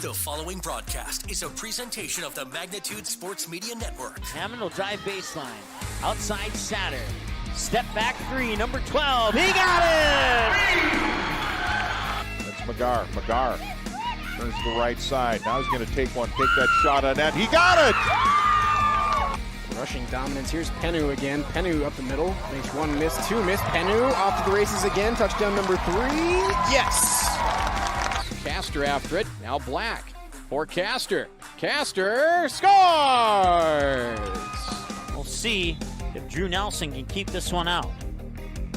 The following broadcast is a presentation of the Magnitude Sports Media Network. Hammond will drive baseline. Outside Satter. Step back three, number 12. He got it! That's McGar. McGar turns to the right side. Now he's going to take that shot on net. He got it! Rushing dominance. Here's Penu again. Penu up the middle. Makes one miss, two miss. Penu off to the races again. Touchdown number 3. Yes! Castor after it. Now Black for Castor. Castor scores! We'll see if Drew Nelson can keep this one out.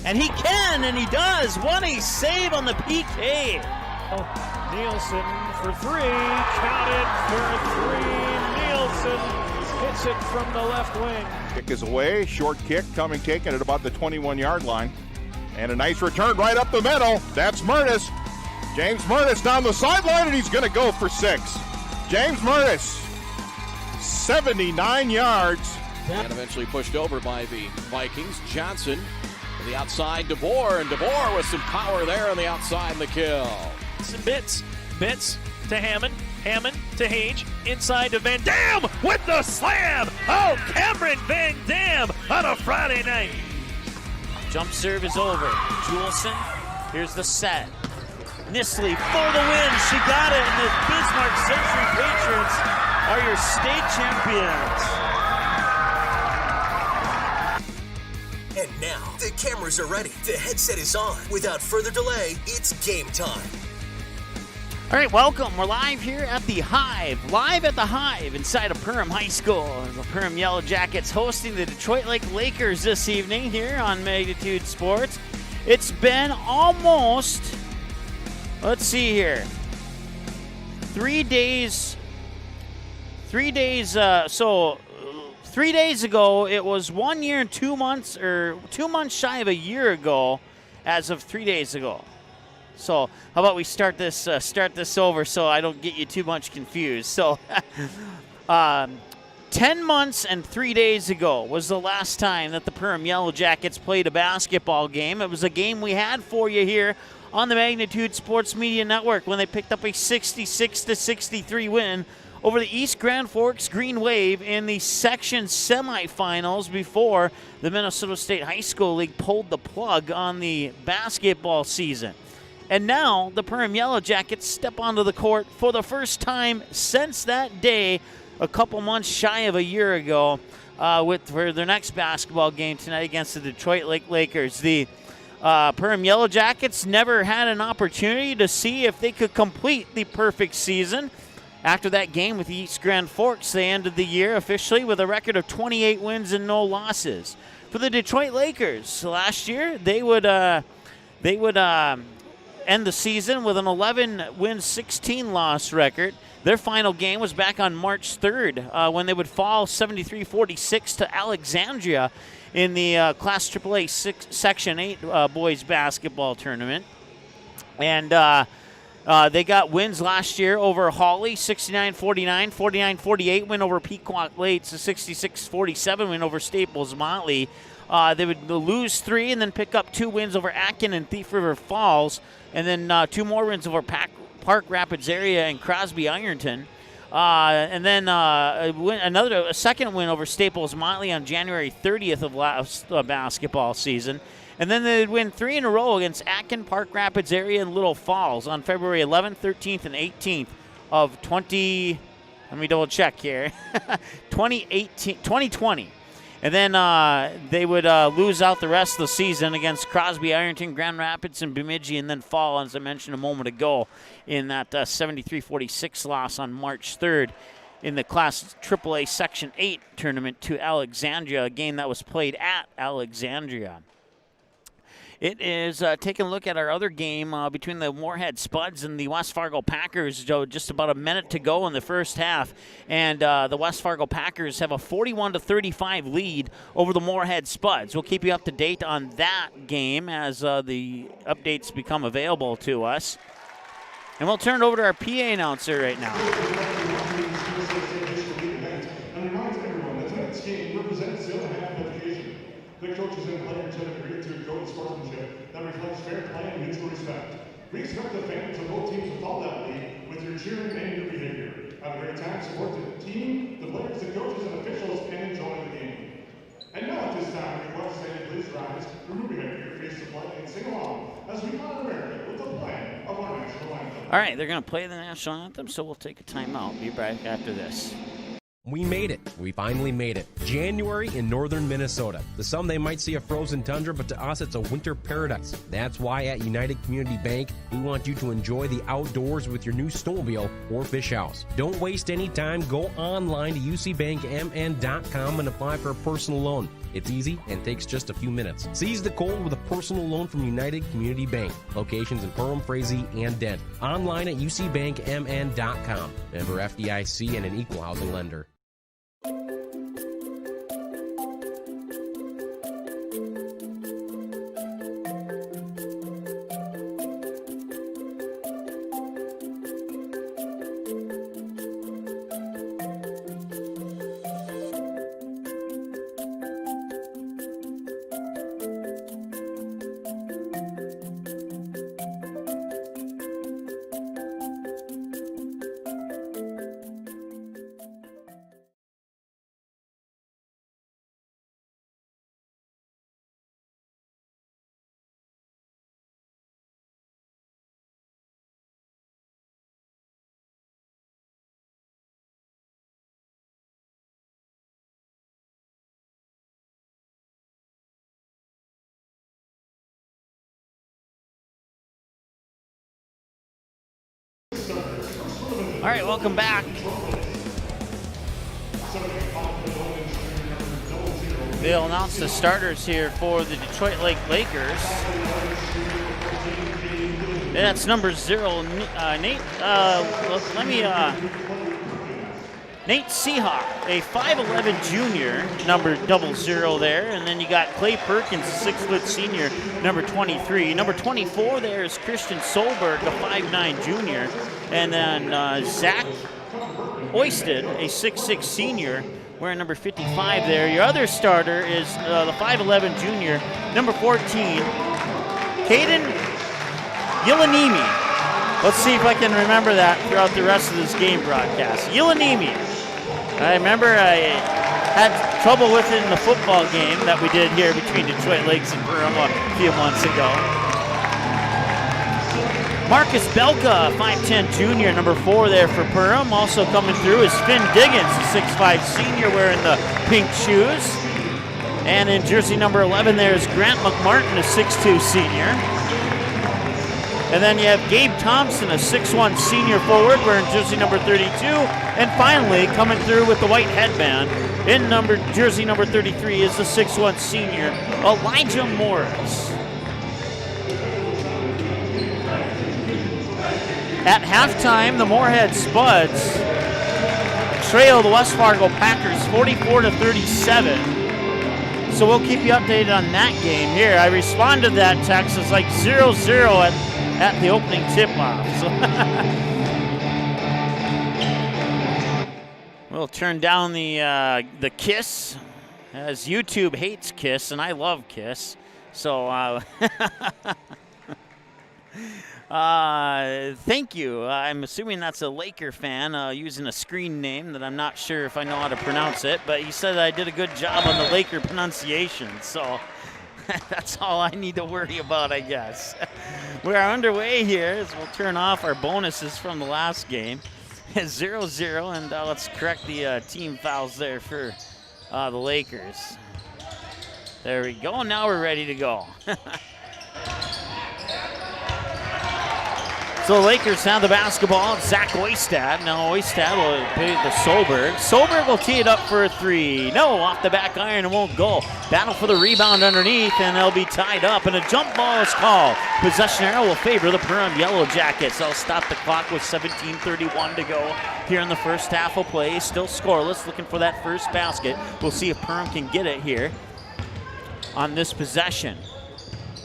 And he can, and he does. What a save on the PK. Nielsen for 3. Counted for 3. Nielsen hits it from the left wing. Kick is away. Short kick taken at about the 21-yard line. And a nice return right up the middle. That's Murtis. James Murtis down the sideline, and he's going to go for 6. James Murtis, 79 yards. And eventually pushed over by the Vikings. Johnson to the outside, DeBoer, and DeBoer with some power there on the outside in the kill. Some bits to Hammond. Hammond to Hage, inside to Van Dam with the slam. Oh, Cameron Van Dam on a Friday night. Jump serve is over. Juleson, here's the set. Nisley for the win. She got it, and the Bismarck Century Patriots are your state champions. And now, the cameras are ready. The headset is on. Without further delay, it's game time. All right, welcome. We're live here at the Hive. Live at the Hive inside of Perham High School. The Perham Yellow Jackets hosting the Detroit Lake Lakers this evening here on Magnitude Sports. It's been almost, let's see here, 3 days. 3 days ago, it was 1 year and 2 months, or 2 months shy of a year ago as of 3 days ago. So how about we start this over so I don't get you too much confused. So 10 months and 3 days ago was the last time that the Perham Yellow Jackets played a basketball game. It was a game we had for you here on the Magnitude Sports Media Network when they picked up a 66-63 win over the East Grand Forks Green Wave in the section semifinals before the Minnesota State High School League pulled the plug on the basketball season. And now the Perham Yellow Jackets step onto the court for the first time since that day, a couple months shy of a year ago, for their next basketball game tonight against the Detroit Lake Lakers. The Perham Yellow Jackets never had an opportunity to see if they could complete the perfect season. After that game with the East Grand Forks, they ended the year officially with a record of 28 wins and no losses. For the Detroit Lakers, last year they would end the season with an 11-win, 16-loss record. Their final game was back on March 3rd when they would fall 73-46 to Alexandria in the Class AAA Section 8 boys basketball tournament. And they got wins last year over Hawley, 69-49, 49-48 win over Pequot Lates, a 66-47 win over Staples Motley. They would lose 3 and then pick up 2 wins over Atkin and Thief River Falls, and then 2 more wins over Park Rapids area and Crosby Ironton. And then a second win over Staples Motley on January 30th of last basketball season. And then they'd win 3 in a row against Atkin, Park Rapids area, and Little Falls on February 11th, 13th, and 18th of 2020. And then they would lose out the rest of the season against Crosby, Ironton, Grand Rapids, and Bemidji, and then fall, as I mentioned a moment ago, in that 73-46 loss on March 3rd in the Class AAA Section 8 tournament to Alexandria, a game that was played at Alexandria. It is taking a look at our other game between the Moorhead Spuds and the West Fargo Packers. Just about a minute to go in the first half, and the West Fargo Packers have a 41-35 lead over the Moorhead Spuds. We'll keep you up to date on that game as the updates become available to us. And we'll turn it over to our PA announcer right now. And reminds everyone that tonight's game represents the other half of education. The coaches and players have agreed to a code of sportsmanship that reflects fair play and mutual respect. We expect the fans of both teams to follow that lead with your cheering and your behavior. time, support the team, the players, the coaches, and officials, and enjoy the game. And now at this time, we request that you please rise, remove your headgear, face the flag, and sing along as we honor America with the playing of our national anthem. All right, they're going to play the national anthem, so we'll take a timeout. Be back after this. We made it. We finally made it. January in northern Minnesota. To some, they might see a frozen tundra, but to us, it's a winter paradise. That's why at United Community Bank, we want you to enjoy the outdoors with your new snowmobile or fish house. Don't waste any time. Go online to ucbankmn.com and apply for a personal loan. It's easy and takes just a few minutes. Seize the cold with a personal loan from United Community Bank. Locations in Perham, Frazee, and Dent. Online at ucbankmn.com. Member FDIC and an equal housing lender. All right, welcome back. They'll announce the starters here for the Detroit Lake Lakers. That's number 0, Nate. Nate Seahawk, a 5'11 junior, number 00 there. And then you got Clay Perkins, a 6-foot senior, number 23. Number 24 there is Christian Solberg, a 5'9 junior. And then Zach Oisted, a 6'6 senior, wearing number 55 there. Your other starter is the 5'11 junior, number 14, Caden Yilanimi. Let's see if I can remember that throughout the rest of this game broadcast. Yilanimi. I remember I had trouble with it in the football game that we did here between Detroit Lakes and Perham a few months ago. Marcus Belka, 5'10 junior, number 4 there for Perham. Also coming through is Finn Diggins, a 6'5 senior wearing the pink shoes. And in jersey number 11 there is Grant McMartin, a 6'2 senior. And then you have Gabe Thompson, a 6'1 senior forward, wearing jersey number 32. And finally, coming through with the white headband, in jersey number 33 is the 6'1 senior, Elijah Morris. At halftime, the Moorhead Spuds trail the West Fargo Packers 44-37. So we'll keep you updated on that game here. I responded to that text. It's like 0-0 at the opening tip-off. So we'll turn down the Kiss, as YouTube hates Kiss, and I love Kiss. So thank you. I'm assuming that's a Laker fan using a screen name that I'm not sure if I know how to pronounce it, but he said I did a good job on the Laker pronunciation, so that's all I need to worry about, I guess. We are underway here as we'll turn off our bonuses from the last game. 0-0, and let's correct the team fouls there for the Lakers. There we go. Now we're ready to go. So the Lakers have the basketball. It's Zach Oistad. Now Oistad will pay it to Solberg. Solberg will tee it up for a 3. No, off the back iron, it won't go. Battle for the rebound underneath, and they'll be tied up, and a jump ball is called. Possession arrow will favor the Perham Yellow Jackets. They'll stop the clock with 17:31 to go here in the first half of play. Still scoreless, looking for that first basket. We'll see if Perham can get it here on this possession.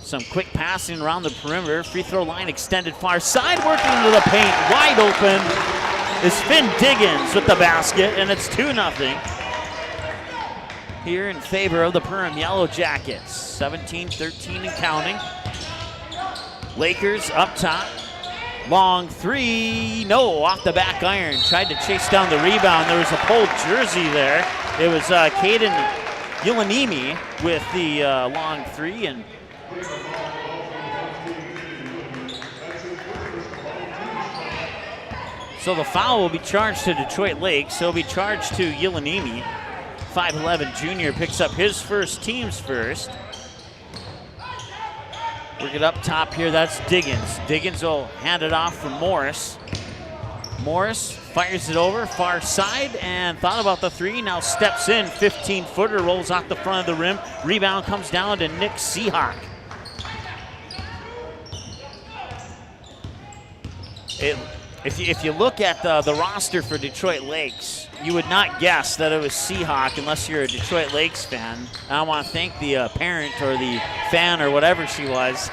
Some quick passing around the perimeter. Free throw line extended far side, working into the paint. Wide open is Finn Diggins with the basket, and it's 2-0 here in favor of the Perham Yellow Jackets. 17-13 and counting. Lakers up top. Long three, no, off the back iron. Tried to chase down the rebound. There was a pulled jersey there. It was Caden Yulanimi with the long three, and so the foul will be charged to Detroit Lakes. It'll be charged to Yulanimi. 5'11 junior picks up his first, team's first. Work it up top here, that's Diggins. Diggins will hand it off for Morris. Morris fires it over, far side, and thought about the three, now steps in, 15-footer, rolls off the front of the rim. Rebound comes down to Nick Seahawk. If you look at the roster for Detroit Lakes, you would not guess that it was Seahawk unless you're a Detroit Lakes fan. I want to thank the parent or the fan or whatever she was.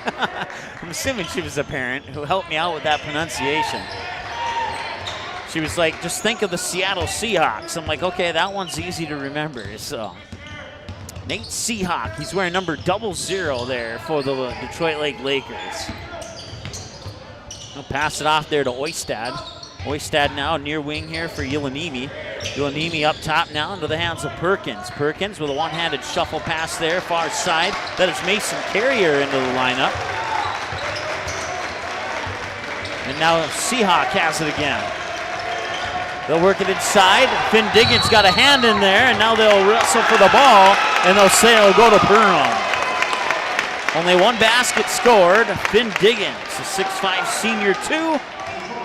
I'm assuming she was a parent who helped me out with that pronunciation. She was like, just think of the Seattle Seahawks. I'm like, okay, that one's easy to remember. So Nate Seahawk, he's wearing number 00 there for the Detroit Lake Lakers. I'll pass it off there to Oistad. Oistad now near wing here for Yulanimi. Yulanimi up top now into the hands of Perkins. Perkins with a one-handed shuffle pass there, far side. That is Mason Carrier into the lineup. And now Seahawk has it again. They'll work it inside. Finn Diggins got a hand in there, and now they'll wrestle for the ball, and they'll say it'll go to Perham. Only one basket scored. Finn Diggins, a 6'5 senior, 2.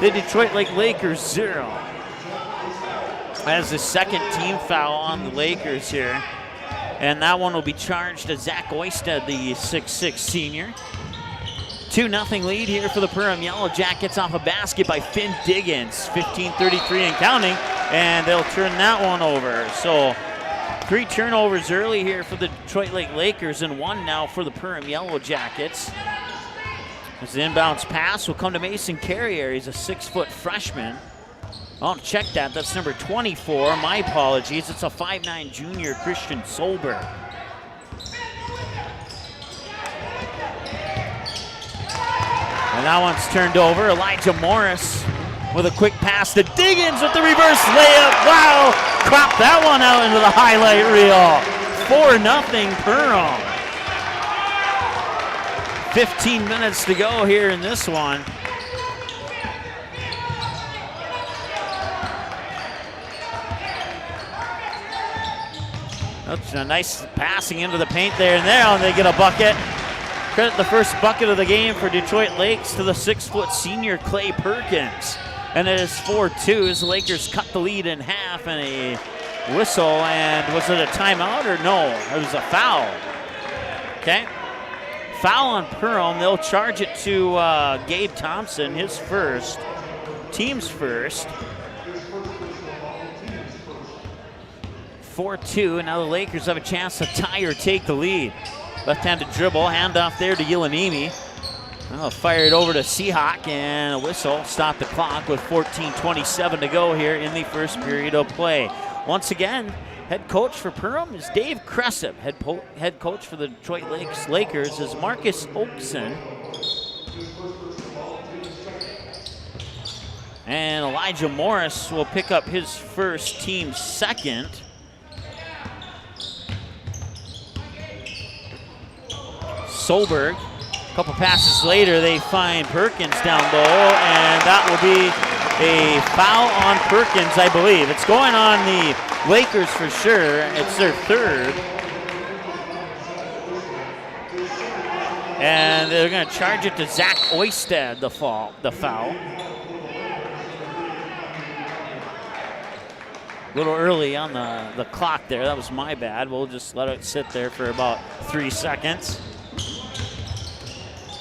The Detroit Lake Lakers 0. That is the second team foul on the Lakers here. And that one will be charged to Zach Oistad, the 6'6 senior. 2-0 lead here for the Perham Yellow Jackets off a basket by Finn Diggins. 15:33 and counting, and they'll turn that one over. So 3 turnovers early here for the Detroit Lake Lakers and 1 now for the Perham Yellow Jackets. As the inbounds pass will come to Mason Carrier. He's a 6-foot freshman. Oh, check that. That's number 24. My apologies. It's a 5'9 junior, Christian Solberg. And that one's turned over. Elijah Morris with a quick pass to Diggins with the reverse layup. Wow, cropped that one out into the highlight reel. 4-0 Perham. 15 minutes to go here in this one. That's a nice passing into the paint there, and there they get a bucket. Credit the first bucket of the game for Detroit Lakes to the 6-foot senior Clay Perkins. And it is 4-2 as the Lakers cut the lead in half, and a whistle, and was it a timeout or no? It was a foul. Okay. Foul on Perham. They'll charge it to Gabe Thompson, his first, team's first. 4-2, and now the Lakers have a chance to tie or take the lead. Left-handed dribble, handoff there to Yulanimi. I'll fire it over to Seahawk, and a whistle. Stop the clock with 14:27 to go here in the first period of play. Once again, head coach for Perham is Dave Cressup. Head coach for the Detroit Lakers is Marcus Oakson. And Elijah Morris will pick up his first, team's second. Solberg, a couple passes later, they find Perkins down low, and that will be a foul on Perkins, I believe. It's going on the Lakers for sure. It's their third. And they're going to charge it to Zach Oistad, the foul. A little early on the clock there. That was my bad. We'll just let it sit there for about 3 seconds.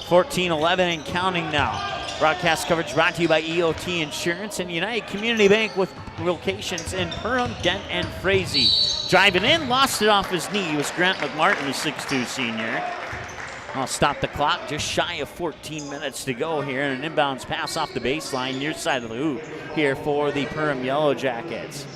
14-11 and counting now. Broadcast coverage brought to you by EOT Insurance and United Community Bank with locations in Perham, Dent, and Frazee. Driving in, lost it off his knee. It was Grant McMartin, the 6'2 senior. I'll stop the clock. Just shy of 14 minutes to go here. And an inbounds pass off the baseline near side of the hoop here for the Perham Yellow Jackets.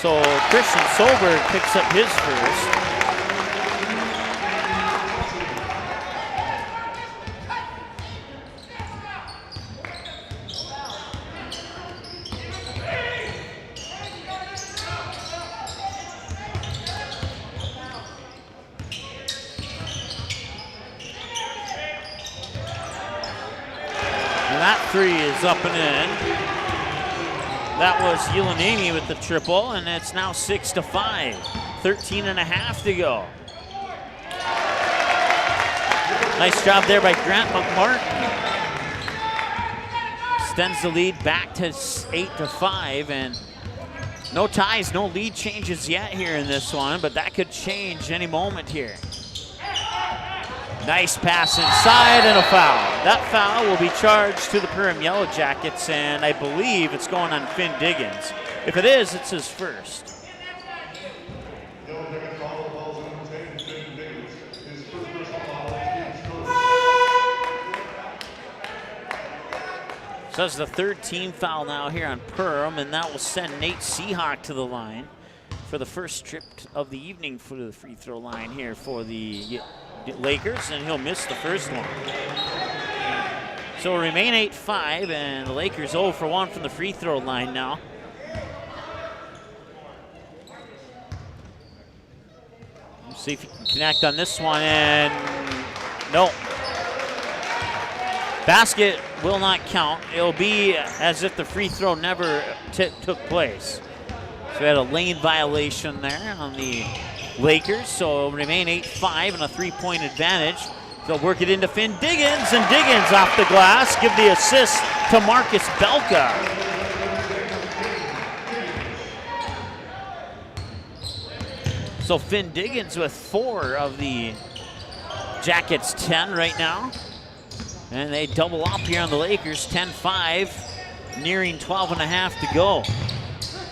So Christian Solberg picks up his first. that three is up and in. That was Ulanini with the triple, and it's now 6-5. 13.5 to go. Nice job there by Grant McMartin. Extends the lead back to 8-5, and no ties, no lead changes yet here in this one, but that could change any moment here. Nice pass inside and a foul. That foul will be charged to the Perham Yellow Jackets, and I believe it's going on Finn Diggins. If it is, it's his first. So that's the third team foul now here on Perham, and that will send Nate Seahawk to the line for the first trip of the evening for the free throw line here for the Lakers, and he'll miss the first one. So it'll remain 8-5, and the Lakers 0 for 1 from the free throw line now. Let's see if he can connect on this one, and no. Basket will not count. It'll be as if the free throw never took place. So we had a lane violation there on the Lakers, so it'll remain 8-5 and a 3-point advantage. They'll work it into Finn Diggins, and Diggins off the glass, give the assist to Marcus Belka. So Finn Diggins with 4 of the Jackets' 10 right now. And they double up here on the Lakers, 10-5, nearing 12.5 to go.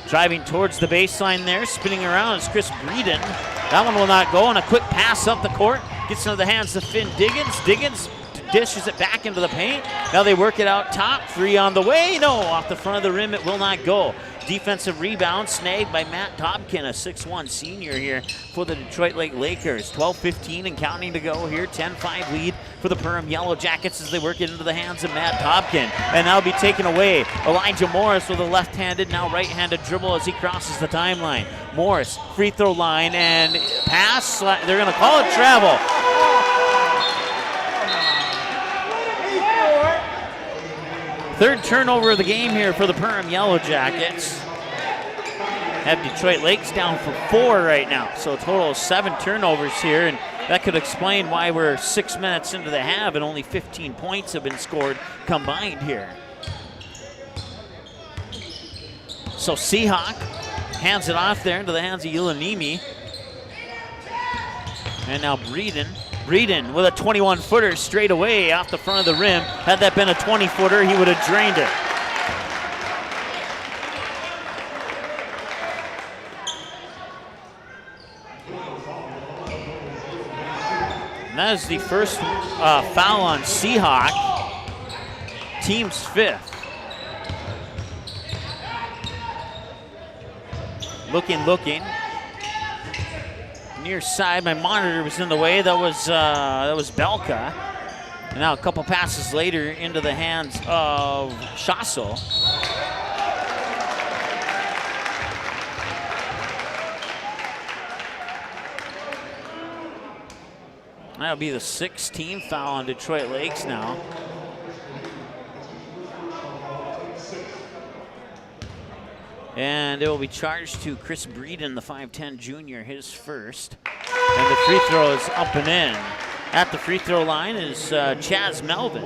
Driving towards the baseline there, spinning around is Chris Breeden. That one will not go, and a quick pass up the court. Gets into the hands of Finn Diggins. Diggins dishes it back into the paint. Now they work it out top. 3 on the way. No, off the front of the rim, it will not go. Defensive rebound snagged by Matt Dobkin, a 6'1 senior here for the Detroit Lake Lakers. 12-15 and counting to go here. 10-5 lead for the Perham Yellow Jackets as they work it into the hands of Matt Dobkin. And that'll be taken away. Elijah Morris with a left-handed, now right-handed dribble as he crosses the timeline. Morris, free throw line, and pass. They're going to call it travel. Third turnover of the game here for the Perham Yellow Jackets. Have Detroit Lakes down for 4 right now. So a total of 7 turnovers here, and that could explain why we're 6 minutes into the half and only 15 points have been scored combined here. So Seahawk hands it off there into the hands of Ulanimi. And now Breeden with a 21-footer straight away off the front of the rim. Had that been a 20-footer, he would have drained it. And that is the first foul on Seahawk, team's 5th. Looking. Near side, my monitor was in the way. That was Belka. And now a couple passes later into the hands of Shasso. That'll be the 6th team foul on Detroit Lakes now. And it will be charged to Chris Breeden, the 5'10 junior, his first. And the free throw is up and in. At the free throw line is Chaz Melvin.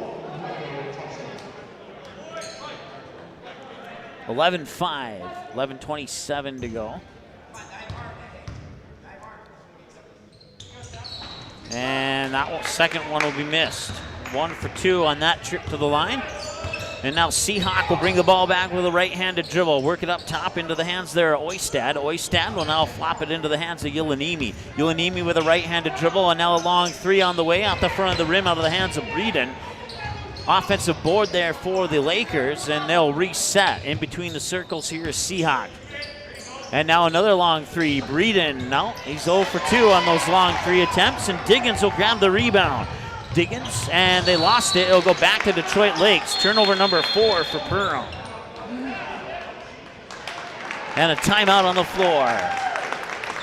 11-5, 11:27 to go. And that second one will be missed. 1 for 2 on that trip to the line. And now Seahawk will bring the ball back with a right-handed dribble. Work it up top into the hands there of Oistad. Oistad will now flop it into the hands of Ulanimi. Ulanimi with a right-handed dribble, and now a long 3 on the way out the front of the rim out of the hands of Breeden. Offensive board there for the Lakers, and they'll reset. In between the circles here is Seahawk. And now another long 3. Breeden, no, he's 0 for 2 on those long 3 attempts, and Diggins will grab the rebound. Diggins, and they lost it. It'll go back to Detroit Lakes. Turnover number 4 for Perham. And a timeout on the floor.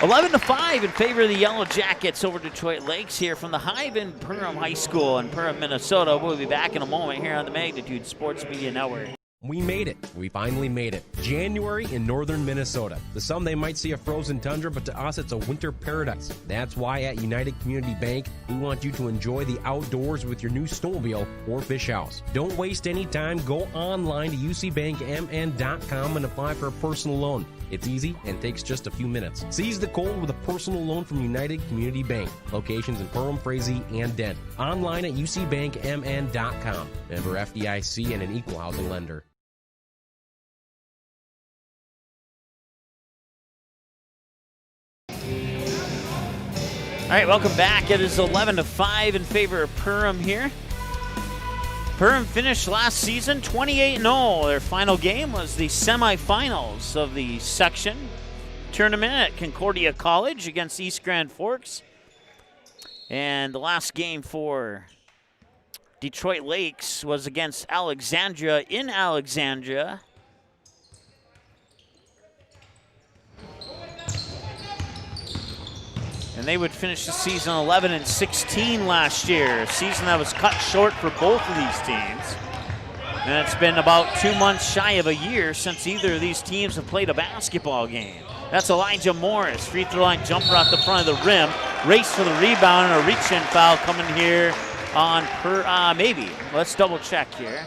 11-5 in favor of the Yellow Jackets over Detroit Lakes here from the Hive in Perham High School in Perham, Minnesota. We'll be back in a moment here on the Magnitude Sports Media Network. We made it. We finally made it. January in northern Minnesota. To some, they might see a frozen tundra, but to us, it's a winter paradise. That's why at United Community Bank, we want you to enjoy the outdoors with your new snowmobile or fish house. Don't waste any time. Go online to ucbankmn.com and apply for a personal loan. It's easy and takes just a few minutes. Seize the cold with a personal loan from United Community Bank. Locations in Perham, Frazee, and Dent. Online at ucbankmn.com. Member FDIC and an equal housing lender. All right, welcome back. It is 11-5 in favor of Perham here. Perham finished last season 28-0. Their final game was the semifinals of the section tournament at Concordia College against East Grand Forks. And the last game for Detroit Lakes was against Alexandria in Alexandria. And they would finish the season 11-16 last year, a season that was cut short for both of these teams. And it's been about 2 months shy of a year since either of these teams have played a basketball game. That's Elijah Morris, free throw line jumper off the front of the rim, race for the rebound, and a reach-in foul coming here on maybe. Let's double check here.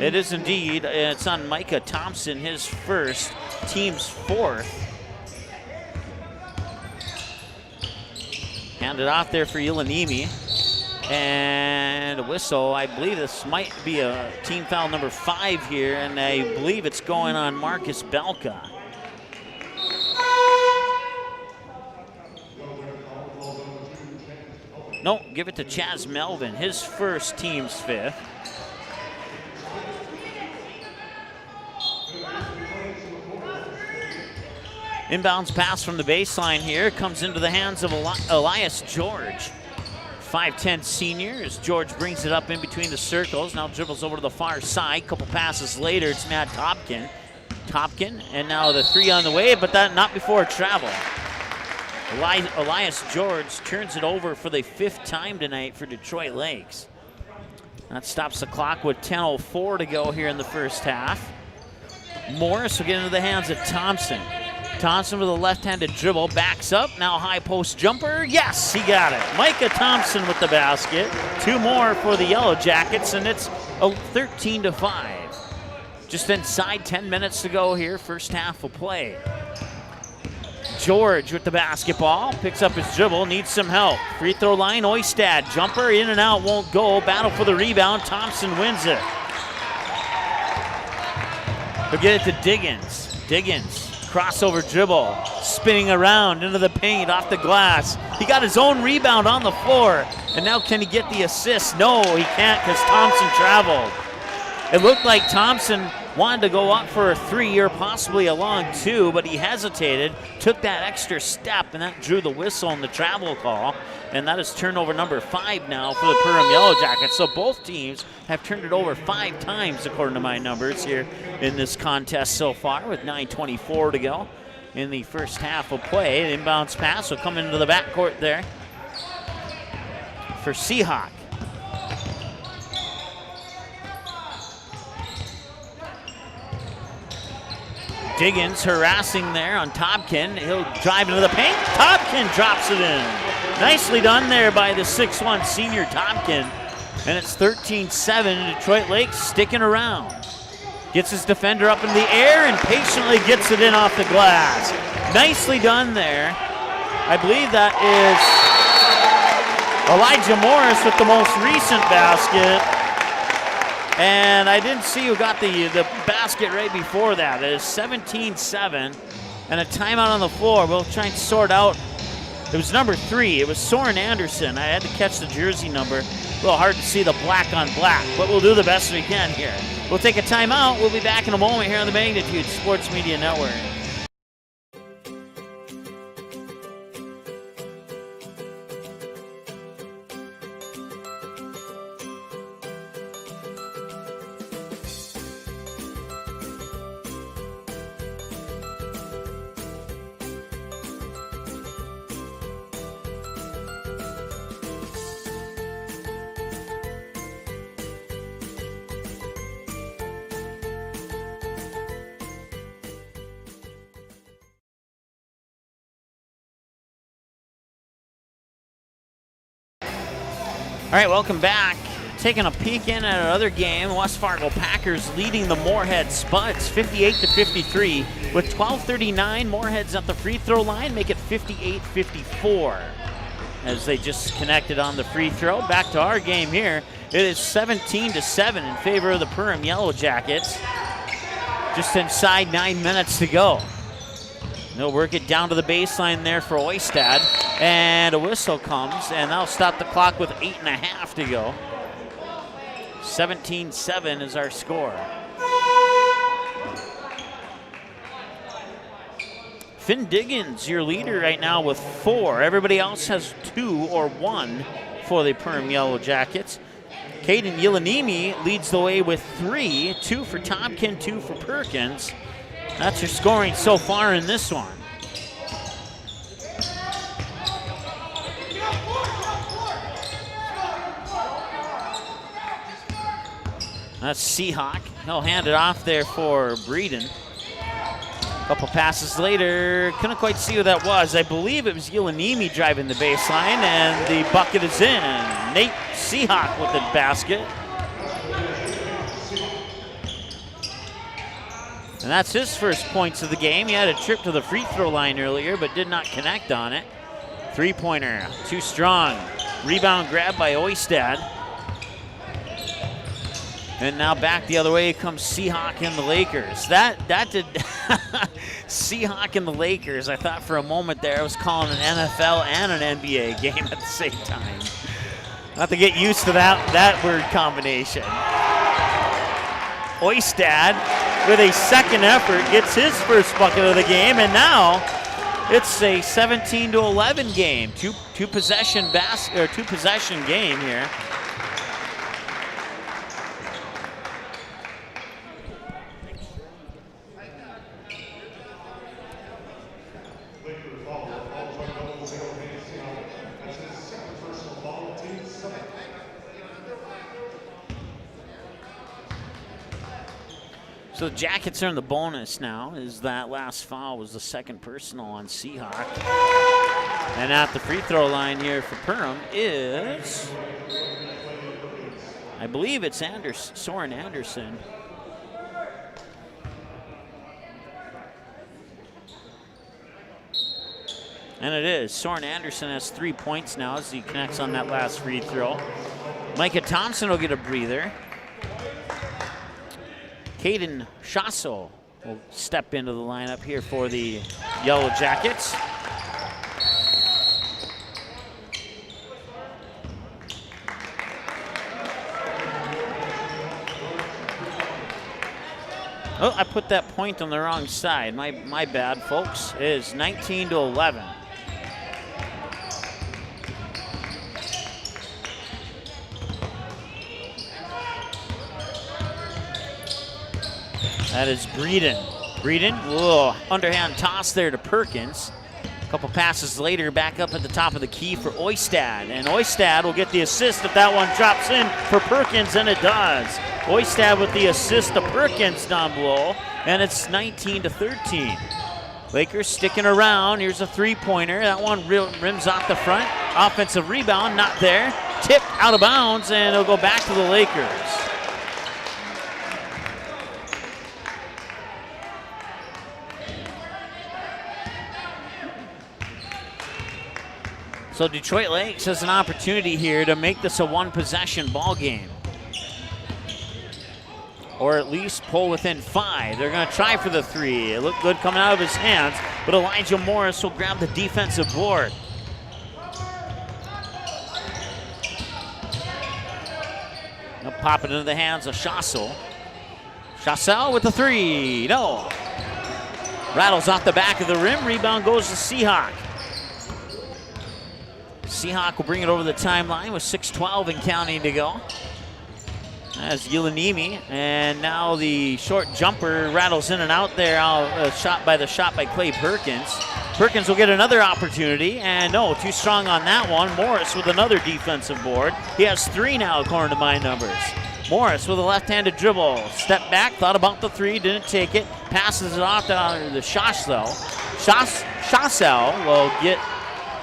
It is indeed. It's on Micah Thompson, his first, team's fourth. Handed off there for Ilanimi. And a whistle. I believe this might be a team foul number 5 here, and I believe it's going on Marcus Belka. No, give it to Chaz Melvin, his first, team's 5th. Inbounds pass from the baseline here comes into the hands of Elias George. 5'10 senior as George brings it up in between the circles. Now dribbles over to the far side. Couple passes later, it's Matt Topkin. And now the 3 on the way, but that not before travel. Elias George turns it over for the 5th time tonight for Detroit Lakes. That stops the clock with 10:04 to go here in the first half. Morris will get into the hands of Thompson. Thompson with a left-handed dribble, backs up, now high post jumper. Yes, he got it. Micah Thompson with the basket. 2 more for the Yellow Jackets, and it's 13-5. Just inside 10 minutes to go here, first half of play. George with the basketball, picks up his dribble, needs some help. Free throw line, Oistad, jumper in and out, won't go. Battle for the rebound, Thompson wins it. He'll get it to Diggins. Diggins. Crossover dribble, spinning around into the paint, off the glass. He got his own rebound on the floor, and now can he get the assist? No, he can't because Thompson traveled. It looked like Thompson wanted to go up for a 3 or possibly a long 2, but he hesitated, took that extra step, and that drew the whistle on the travel call. And that is turnover number 5 now for the Perham Yellow Jackets. So both teams have turned it over 5 times, according to my numbers here in this contest so far, with 9:24 to go in the first half of play. An inbounds pass will come into the backcourt there for Seahawk. Diggins harassing there on Topkin. He'll drive into the paint. Topkin drops it in. Nicely done there by the 6'1 senior Topkin. And it's 13-7. Detroit Lakes sticking around. Gets his defender up in the air and patiently gets it in off the glass. Nicely done there. I believe that is Elijah Morris with the most recent basket. And I didn't see who got the basket right before that. It is 17-7 and a timeout on the floor. We'll try and sort out. It was number 3. It was Soren Anderson. I had to catch the jersey number. A little hard to see the black on black, but we'll do the best we can here. We'll take a timeout. We'll be back in a moment here on the Magnitude Sports Media Network. All right, welcome back. Taking a peek in at another game. West Fargo Packers leading the Moorhead Spuds 58-53 with 12:39. Moorhead's at the free throw line, make it 58-54 as they just connected on the free throw. Back to our game here. It is 17-7 in favor of the Perham Yellow Jackets. Just inside 9 minutes to go. They'll work it down to the baseline there for Oistad. And a whistle comes, and that'll stop the clock with 8.5 to go. 17-7 is our score. Finn Diggins, your leader right now with 4. Everybody else has 2 or 1 for the Perham Yellow Jackets. Caden Yelanimi leads the way with 3. 2 for Tompkin, 2 for Perkins. That's your scoring so far in this one. That's Seahawk. He'll hand it off there for Breeden. A couple passes later, couldn't quite see who that was. I believe it was Yelanimi driving the baseline, and the bucket is in. Nate Seahawk with the basket. And that's his first points of the game. He had a trip to the free throw line earlier, but did not connect on it. Three-pointer, too strong. Rebound grab by Oistad. And now back the other way comes Seahawk and the Lakers. That did Seahawk and the Lakers. I thought for a moment there I was calling an NFL and an NBA game at the same time. Not to get used to that word combination. Oistad with a second effort gets his first bucket of the game, and now it's a 17-11 game. Two possession game here. So the Jackets are in the bonus now, as that last foul was the second personal on Seahawk. And at the free throw line here for Perham is, I believe it's Soren Anderson. And it is. Soren Anderson has 3 points now as he connects on that last free throw. Micah Thompson will get a breather. Caden Chasso will step into the lineup here for the Yellow Jackets. Oh, I put that point on the wrong side. My bad, folks. It is 19-11. That is Breeden. Breeden, whoa, underhand toss there to Perkins. A couple passes later, back up at the top of the key for Oistad. And Oistad will get the assist if that one drops in for Perkins, and it does. Oistad with the assist to Perkins down below, and it's 19-13. Lakers sticking around. Here's a three-pointer. That one rims off the front. Offensive rebound, not there. Tipped out of bounds, and it'll go back to the Lakers. So Detroit Lakes has an opportunity here to make this a one-possession ball game. Or at least pull within 5. They're going to try for the 3. It looked good coming out of his hands, but Elijah Morris will grab the defensive board. They'll pop it into the hands of Chassel. Chassel with the 3. No. Rattles off the back of the rim. Rebound goes to Seahawk. Seahawk will bring it over the timeline with 6:12 and counting to go. That's Yelanimi, and now the short jumper rattles in and out there. Shot by Clay Perkins. Perkins will get another opportunity, and no, too strong on that one. Morris with another defensive board. He has 3 now, according to my numbers. Morris with a left-handed dribble. Step back, thought about the 3, didn't take it. Passes it off to the Chassel. Chassel will get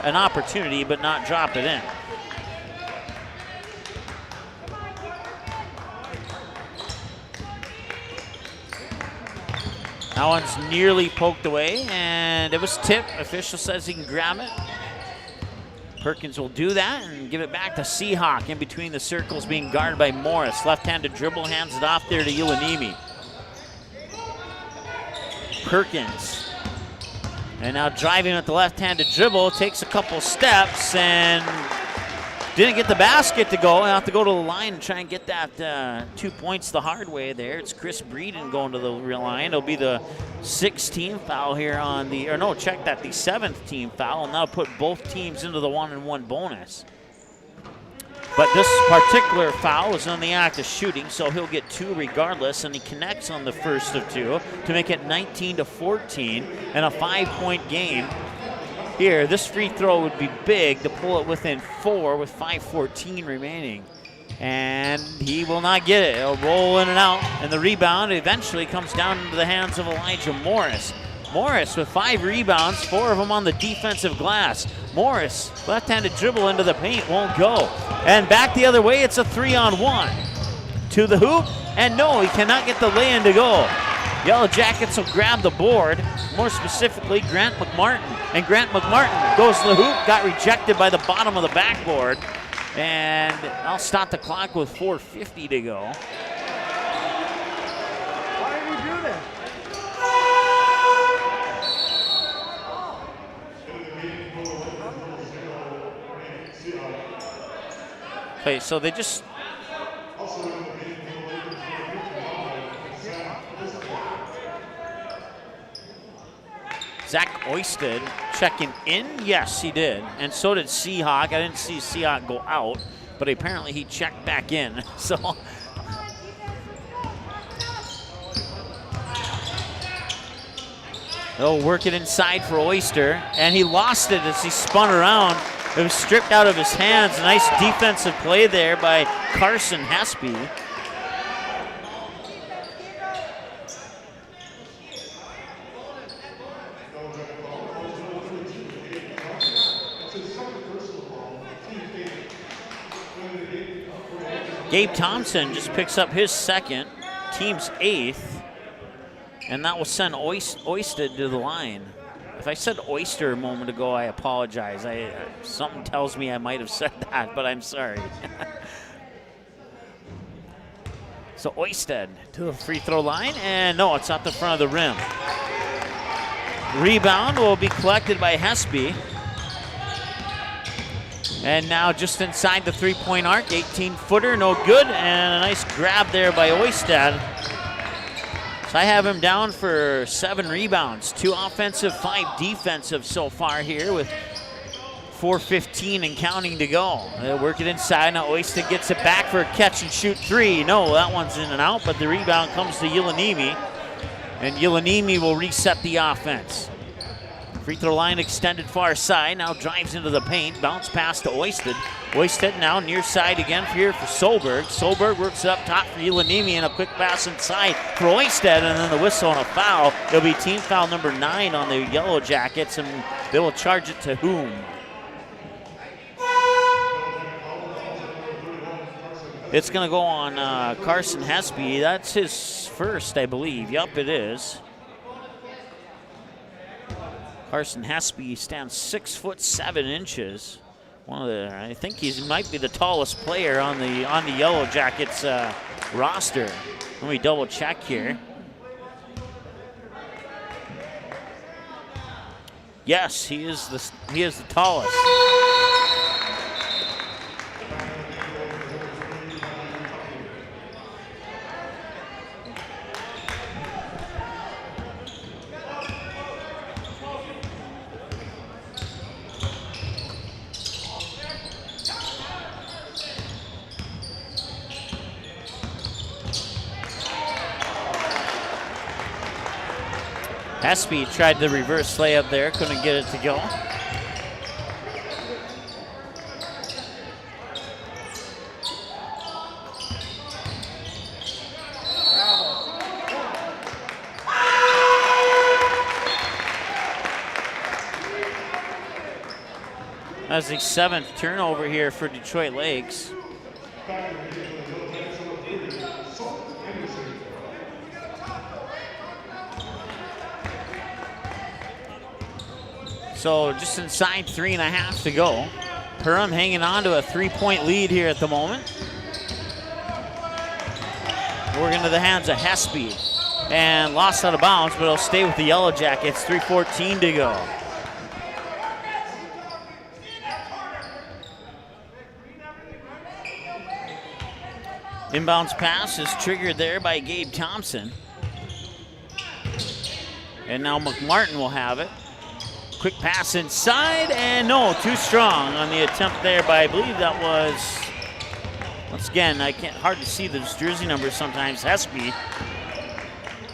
an opportunity, but not drop it in. That one's nearly poked away, and it was tipped. Official says he can grab it. Perkins will do that and give it back to Seahawk in between the circles, being guarded by Morris. Left-handed dribble, hands it off there to Ulanimi. Perkins. And now driving with the left-handed dribble, takes a couple steps and didn't get the basket to go. He'll have to go to the line and try and get that 2 points the hard way there. It's Chris Breeden going to the line. It'll be the 6th team foul here on the, or no, check that, the 7th team foul, and that'll put both teams into the 1-and-1 bonus. But this particular foul was on the act of shooting, so he'll get 2 regardless, and he connects on the first of 2 to make it 19-14 and a 5-point game. Here, this free throw would be big to pull it within 4 with 5:14 remaining. And he will not get it. He'll roll in and out, and the rebound eventually comes down into the hands of Elijah Morris. Morris with 5 rebounds, 4 of them on the defensive glass. Morris, left-handed dribble into the paint, won't go. And back the other way, it's a 3-on-1. To the hoop, and no, he cannot get the lay-in to go. Yellow Jackets will grab the board, more specifically Grant McMartin. And Grant McMartin goes to the hoop, got rejected by the bottom of the backboard. And I'll stop the clock with 4:50 to go. Why did you do that? Okay, so they just... Zach Oisted checking in? Yes, he did. And so did Seahawk. I didn't see Seahawk go out, but apparently he checked back in. So they'll work it inside for Oyster, and he lost it as he spun around. It was stripped out of his hands. A nice defensive play there by Carson Hespy. Gabe Thompson just picks up his 2nd, team's 8th, and that will send Oisted to the line. If I said Oyster a moment ago, I apologize. Something tells me I might have said that, but I'm sorry. So Oisted to the free throw line, and no, it's at the front of the rim. Rebound will be collected by Hespy. And now just inside the 3-point arc, 18-footer, no good, and a nice grab there by Oistad. So I have him down for 7 rebounds, 2 offensive, 5 defensive so far here with 4:15 and counting to go. They'll work it inside, now Oistad gets it back for a catch and shoot 3. No, that one's in and out, but the rebound comes to Ulanimi, and Ulanimi will reset the offense. Free throw line extended far side, now drives into the paint, bounce pass to Oisted. Oisted now near side again here for Solberg. Solberg works it up top for Ulanimi and a quick pass inside for Oisted, and then the whistle and a foul. It'll be team foul number 9 on the Yellow Jackets, and they will charge it to whom? It's gonna go on Carson Hespy. That's his first, I believe. Yup, it is. Carson Hespy stands 6'7". One of the, I think he might be the tallest player on the Yellow Jackets roster. Let me double check here. Yes, he is the tallest. Hespy tried the reverse layup there, couldn't get it to go. That's the 7th turnover here for Detroit Lakes. So just inside 3.5 to go. Perham hanging on to a 3-point lead here at the moment. Working into the hands of Hesby. And lost out of bounds, but it'll stay with the Yellow Jackets. 3:14 to go. Inbounds pass is triggered there by Gabe Thompson. And now McMartin will have it. Quick pass inside, and no, too strong on the attempt there by, I believe that was, once again, hard to see those jersey numbers sometimes, Hesby.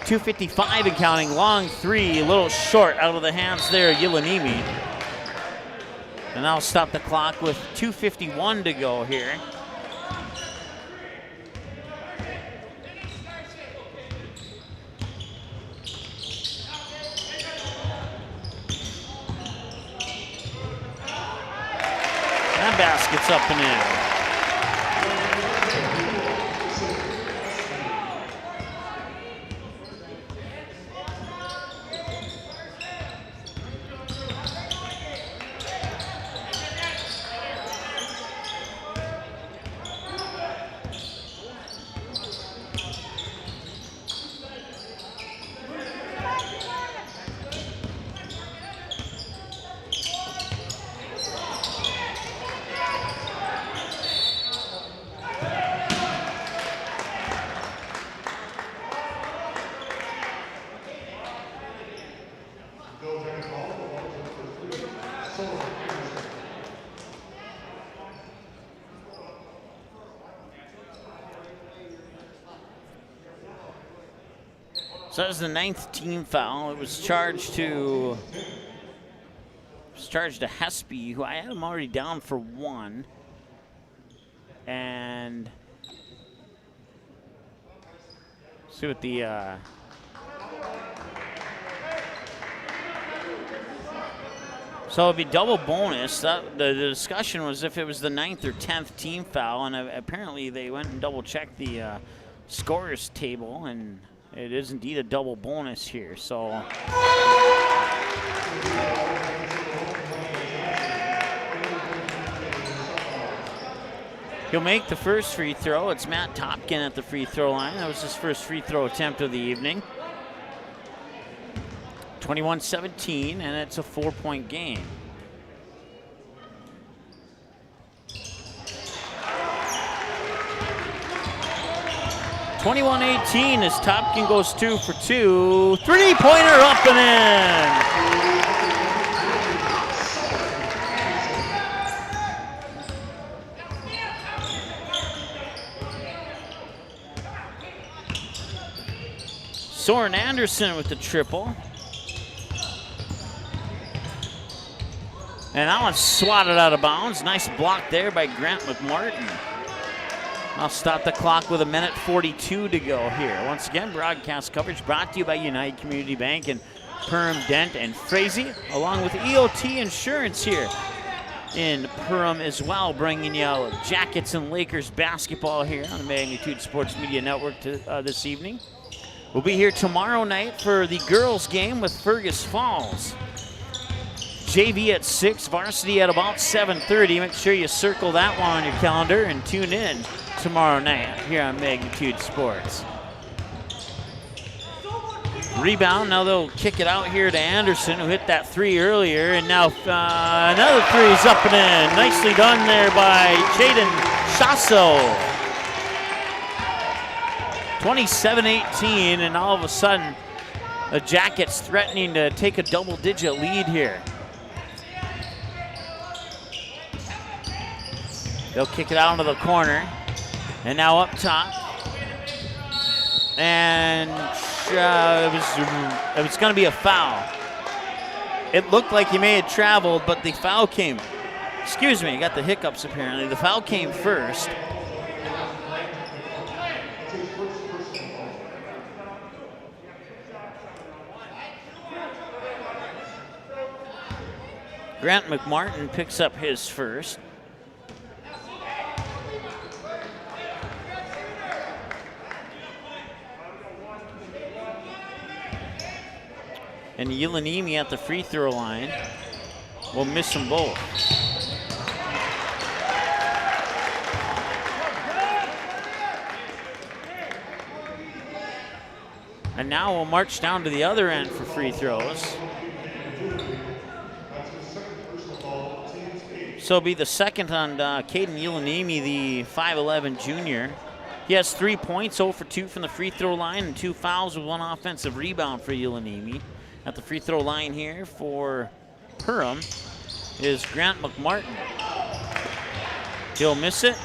2:55 and counting, long three, a little short out of the hands there, Yelanimi. And I'll stop the clock with 2:51 to go here. That basket's up and in. So that was the 9th team foul. It was charged to Hesby, who I had him already down for 1. And see what the so it'd be double bonus. The discussion was if it was the 9th or 10th team foul, and apparently they went and double checked the scorers table, and it is indeed a double bonus here. So he'll make the first free throw. It's Matt Topkin at the free throw line. That was his first free throw attempt of the evening. 21-17, and it's a 4-point game. (21-18) as Topkin goes 2 for 2. Three-pointer up and in. Soren Anderson with the triple. And that one's swatted out of bounds. Nice block there by Grant McMartin. I'll stop the clock with 1:42 to go here. Once again, broadcast coverage brought to you by United Community Bank and Perham, Dent, and Frazee, along with EOT Insurance here in Perham as well, bringing you Jackets and Lakers basketball here on the Magnitude Sports Media Network this evening. We'll be here tomorrow night for the girls' game with Fergus Falls. JV at 6, varsity at about 7:30. Make sure you circle that one on your calendar and tune in tomorrow night here on Magnitude Sports. Rebound, now they'll kick it out here to Anderson, who hit that 3 earlier, and now another 3 is up and in. Nicely done there by Jaden Chasso. 27-18, and all of a sudden, the Jackets threatening to take a double-digit lead here. They'll kick it out into the corner. And now up top. And it was going to be a foul. It looked like he may have traveled, but the foul came. Excuse me, got the hiccups apparently. The foul came first. Grant McMartin picks up his first. And Yelanimi at the free throw line. will miss them both. And now we'll march down to the other end for free throws. So it'll be the second on Caden Ulanimi, the 5'11 junior. He has 3 points, 0 for 2 from the free throw line, and 2 fouls with 1 offensive rebound for Ulanimi. At the free throw line here for Perham is Grant McMartin. He'll miss it.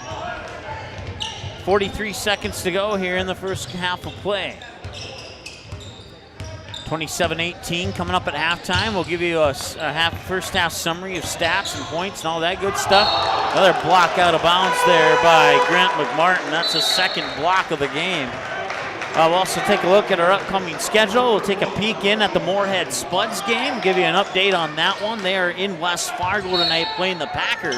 43 seconds to go here in the first half of play. 27-18 coming up at halftime. We'll give you a first half summary of stats and points and all that good stuff. Another block out of bounds there by Grant McMartin. That's the second block of the game. We'll also take a look at our upcoming schedule. We'll take a peek in at the Moorhead Spuds game, give you an update on that one. They are in West Fargo tonight playing the Packers.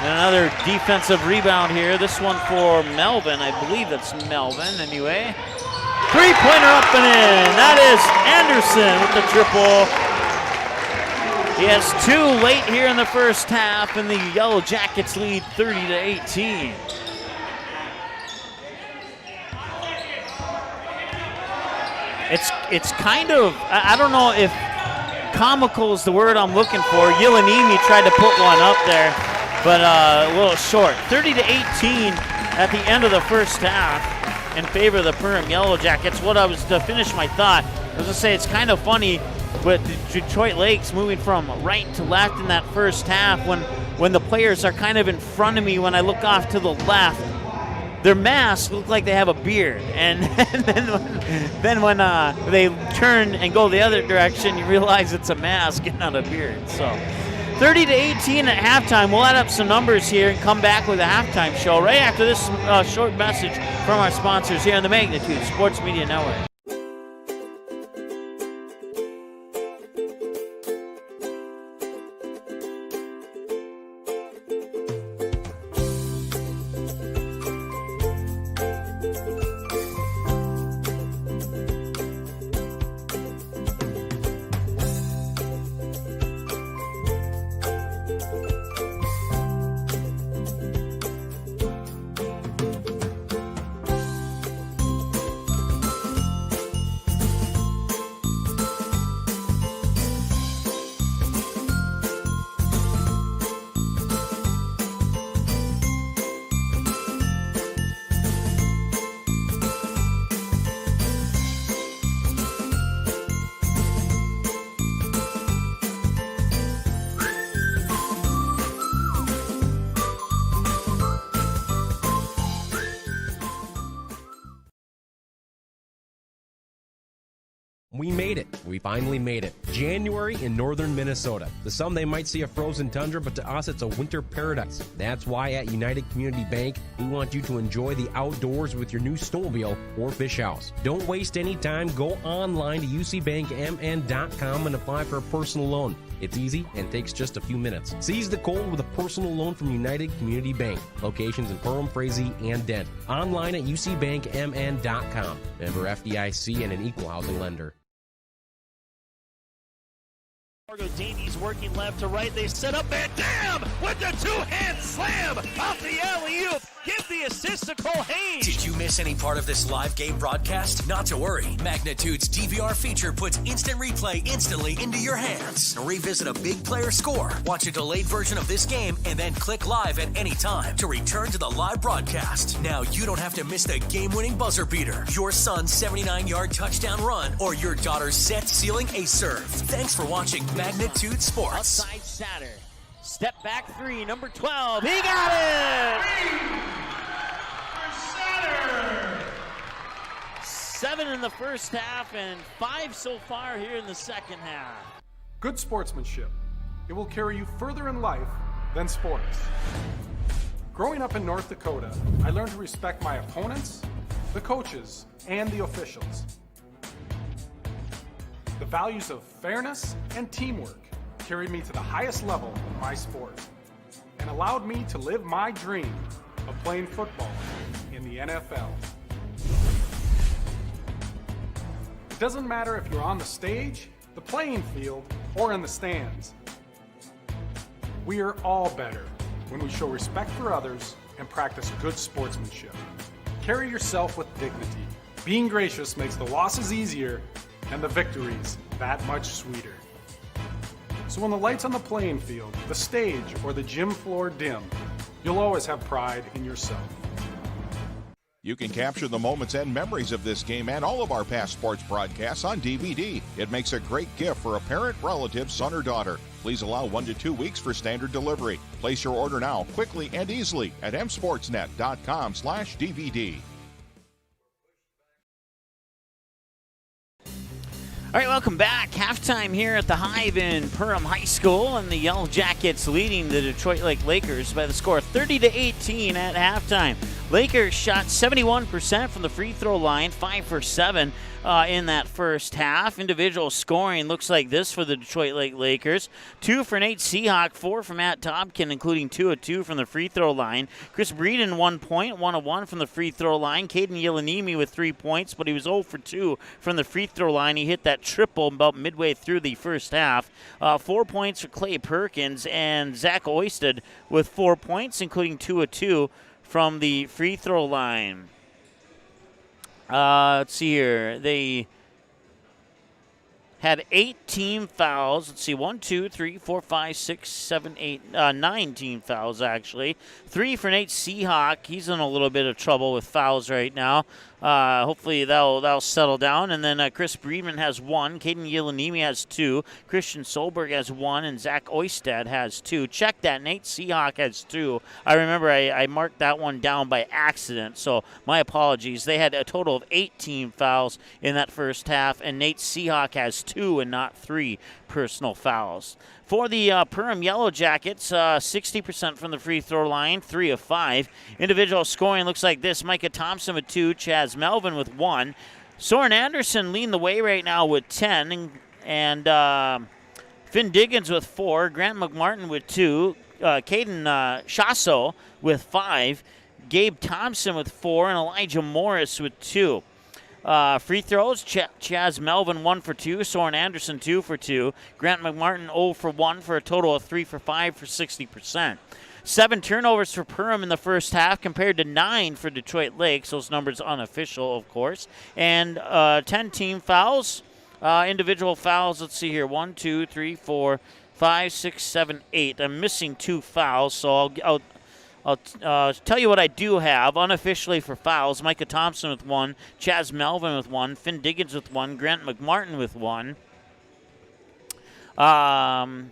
And another defensive rebound here. This one for Melvin. I believe that's Melvin anyway. Three-pointer up and in. That is Anderson with the triple. He has 2 late here in the first half, and the Yellow Jackets lead 30-18. It's kind of, I don't know if comical is the word I'm looking for. Ulanimi tried to put one up there, but a little short. 30-18 at the end of the first half in favor of the Perham Yellow Jackets. What I was to finish my thought, I was to say it's kind of funny with the Detroit Lakes moving from right to left in that first half when the players are kind of in front of me. When I look off to the left, their masks look like they have a beard, and then when they turn and go the other direction, you realize it's a mask and not a beard. So 30-18 at halftime. We'll add up some numbers here and come back with a halftime show right after this short message from our sponsors here on the Magnitude Sports Media Network. We made it. We finally made it. January in northern Minnesota. To some, they might see a frozen tundra, but to us, it's a winter paradise. That's why at United Community Bank, we want you to enjoy the outdoors with your new snowmobile or fish house. Don't waste any time. Go online to ucbankmn.com and apply for a personal loan. It's easy and takes just a few minutes. Seize the cold with a personal loan from United Community Bank. Locations in Perham, Frazee, and Dent. Online at ucbankmn.com. Member FDIC and an equal housing lender. Davies working left to right. They set up Van Dam with the two-hand slam off the alley-oop. Give the assist to Cole Hayes. Did you miss any part of this live game broadcast? Not to worry. Magnitude's DVR feature puts instant replay instantly into your hands. Revisit a big player score, watch a delayed version of this game, and then click live at any time to return to the live broadcast. Now you don't have to miss the game-winning buzzer beater, your son's 79-yard touchdown run, or your daughter's set-sealing ace serve. Thanks for watching Magnitude Sports. Outside Satter. Step back three, number 12. He got it! 7 in the first half and 5 so far here in the second half. Good sportsmanship. It will carry you further in life than sports. Growing up in North Dakota, I learned to respect my opponents, the coaches, and the officials. The values of fairness and teamwork carried me to the highest level of my sport and allowed me to live my dream of playing football in the NFL. It doesn't matter if you're on the stage, the playing field, or in the stands. We are all better when we show respect for others and practice good sportsmanship. Carry yourself with dignity. Being gracious makes the losses easier and the victories that much sweeter. So when the lights on the playing field, the stage, or the gym floor dim, you'll always have pride in yourself. You can capture the moments and memories of this game and all of our past sports broadcasts on DVD. It makes a great gift for a parent, relative, son, or daughter. Please allow 1 to 2 weeks for standard delivery. Place your order now, quickly and easily at msportsnet.com/DVD. All right, welcome back. Halftime here at the Hive in Perham High School, and the Yellow Jackets leading the Detroit Lake Lakers by the score 30-18 at halftime. Lakers shot 71% from the free throw line, 5 for 7 in that first half. Individual scoring looks like this for the Detroit Lake Lakers. 2 for Nate Seahawk, 4 for Matt Topkin, including 2 of 2 from the free throw line. Chris Breeden, 1 point, 1 of 1 from the free throw line. Caden Yelanimi with 3 points, but he was 0 for 2 from the free throw line. He hit that triple about midway through the first half. 4 points for Clay Perkins, and Zach Oisted with 4 points, including 2 of 2 from the free throw line. Let's see here. They had 8 team fouls. Let's see, 1, 2, 3, 4, 5, 6, 7, 8, 9 team fouls, actually. 3 for Nate Seahawk. He's in a little bit of trouble with fouls right now. Hopefully that'll settle down. And then Chris Breedman has 1. Caden Yelanimi has 2. Christian Solberg has 1. And Zach Oistad has 2. Check that. Nate Seahawk has 2. I remember I marked that one down by accident, so my apologies. They had a total of 8 team fouls in that first half, and Nate Seahawk has 2 and not 3 personal fouls. For the Perham Yellow Jackets, 60% from the free throw line, 3 of 5. Individual scoring looks like this. Micah Thompson with 2, Chaz Melvin with 1. Soren Anderson leading the way right now with 10, and Finn Diggins with 4, Grant McMartin with 2, Caden Chasso with 5, Gabe Thompson with 4, and Elijah Morris with 2. Free throws, Chaz Melvin 1 for 2, Soren Anderson 2 for 2, Grant McMartin 0 for 1 for a total of 3 for 5 for 60%. 7 turnovers for Perham in the first half compared to 9 for Detroit Lakes. Those numbers unofficial, of course. And 10 team fouls, individual fouls. Let's see here, 1, 2, 3, 4, 5, 6, 7, 8. I'm missing 2 fouls, so I'll tell you what I do have unofficially for fouls. Micah Thompson with 1, Chaz Melvin with 1, Finn Diggins with 1, Grant McMartin with 1, Carson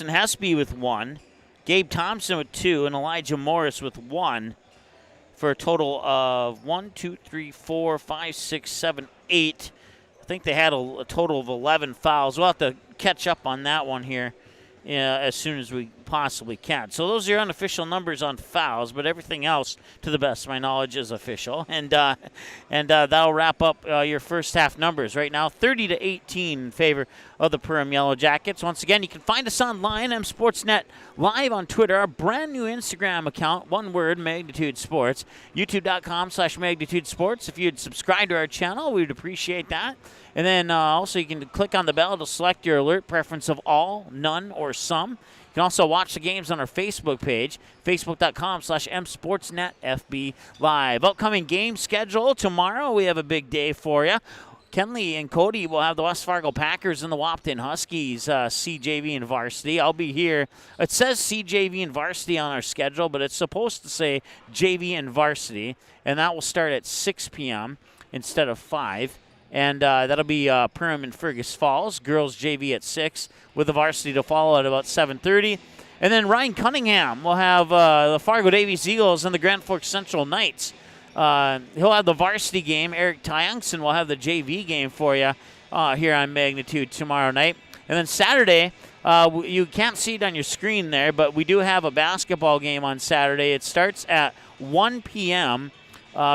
Hesby with 1, Gabe Thompson with 2, and Elijah Morris with 1 for a total of 1, 2, 3, 4, 5, 6, 7, 8. I think they had a total of 11 fouls. We'll have to catch up on that one here as soon as we possibly can. So those are your unofficial numbers on fouls, but everything else, to the best of my knowledge, is official. And that'll wrap up your first half numbers. Right now, 30-18 in favor of the Perham Yellow Jackets. Once again, you can find us online, Sportsnet Live on Twitter, our brand new Instagram account, one word, Magnitude Sports, youtube.com/Magnitude Sports. If you'd subscribe to our channel, we'd appreciate that. And then also you can click on the bell to select your alert preference of all, none, or some. You can also watch the games on our Facebook page, facebook.com/msportsnetfb live. Upcoming game schedule tomorrow. We have a big day for you. Kenley and Cody will have the West Fargo Packers and the Wapton Huskies, CJV and varsity. I'll be here. It says CJV and varsity on our schedule, but it's supposed to say JV and varsity, and that will start at 6 p.m. instead of 5. And that'll be Perham and Fergus Falls, girls JV at 6, with the varsity to follow at about 7:30. And then Ryan Cunningham will have the Fargo Davies Eagles and the Grand Forks Central Knights. He'll have the varsity game. Eric Tyungson will have the JV game for you here on Magnitude tomorrow night. And then Saturday, you can't see it on your screen there, but we do have a basketball game on Saturday. It starts at 1 p.m.,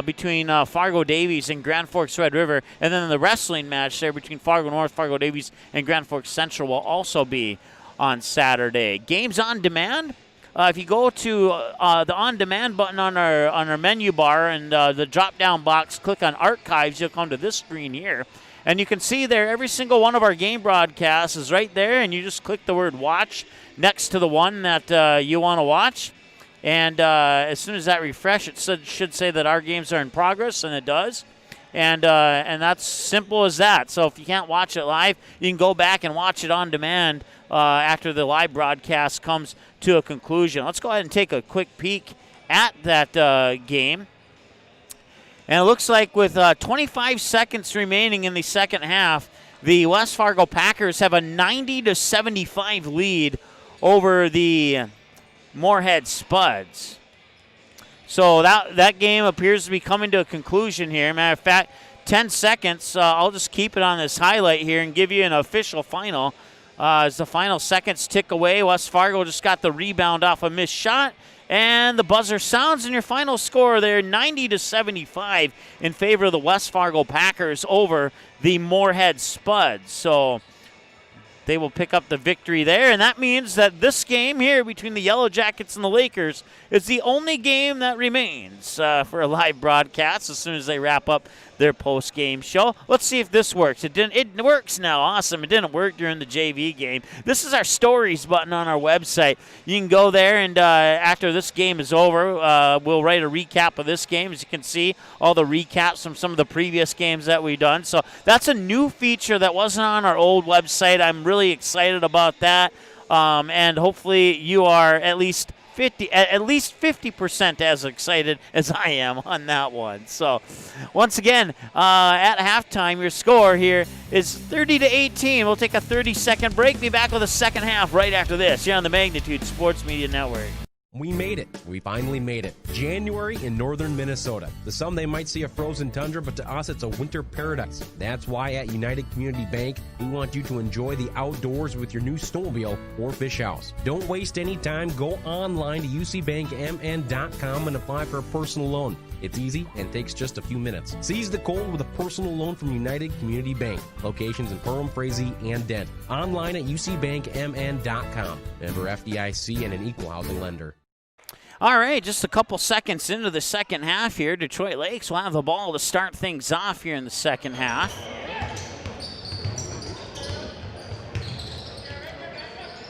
between Fargo Davies and Grand Forks Red River. And then the wrestling match there between Fargo North, Fargo Davies, and Grand Forks Central will also be on Saturday. Games on demand. If you go to the on demand button on our menu bar and the drop down box, click on archives, you'll come to this screen here. And you can see there every single one of our game broadcasts is right there, and you just click the word watch next to the one that you want to watch. And as soon as that refresh, it should say that our games are in progress, and it does. And that's simple as that. So if you can't watch it live, you can go back and watch it on demand after the live broadcast comes to a conclusion. Let's go ahead and take a quick peek at that game. And it looks like with 25 seconds remaining in the second half, the West Fargo Packers have a 90-75 lead over the Moorhead Spuds. So that game appears to be coming to a conclusion here. Matter of fact, 10 seconds. I'll just keep it on this highlight here and give you an official final. As the final seconds tick away, West Fargo just got the rebound off a missed shot. And the buzzer sounds, and your final score there, 90-75 in favor of the West Fargo Packers over the Moorhead Spuds. So they will pick up the victory there, and that means that this game here between the Yellow Jackets and the Lakers is the only game that remains for a live broadcast as soon as they wrap up their post-game show. Let's see if this works. It works now. Awesome. It didn't work during the JV game. This is our stories button on our website. You can go there, and after this game is over, we'll write a recap of this game. As you can see, all the recaps from some of the previous games that we've done. So that's a new feature that wasn't on our old website. I'm really excited about that, and hopefully you are at least 50% as excited as I am on that one. So once again, at halftime, your score here is 30-18. We'll take a 30-second break. Be back with the second half right after this here on the Magnitude Sports Media Network. We made it. We finally made it. January in northern Minnesota. To some, they might see a frozen tundra, but to us, it's a winter paradise. That's why at United Community Bank, we want you to enjoy the outdoors with your new snowmobile or fish house. Don't waste any time. Go online to ucbankmn.com and apply for a personal loan. It's easy and takes just a few minutes. Seize the cold with a personal loan from United Community Bank. Locations in Perham, Frazee, and Dent. Online at ucbankmn.com. Member FDIC and an equal housing lender. All right, just a couple seconds into the second half here. Detroit Lakes will have the ball to start things off here in the second half.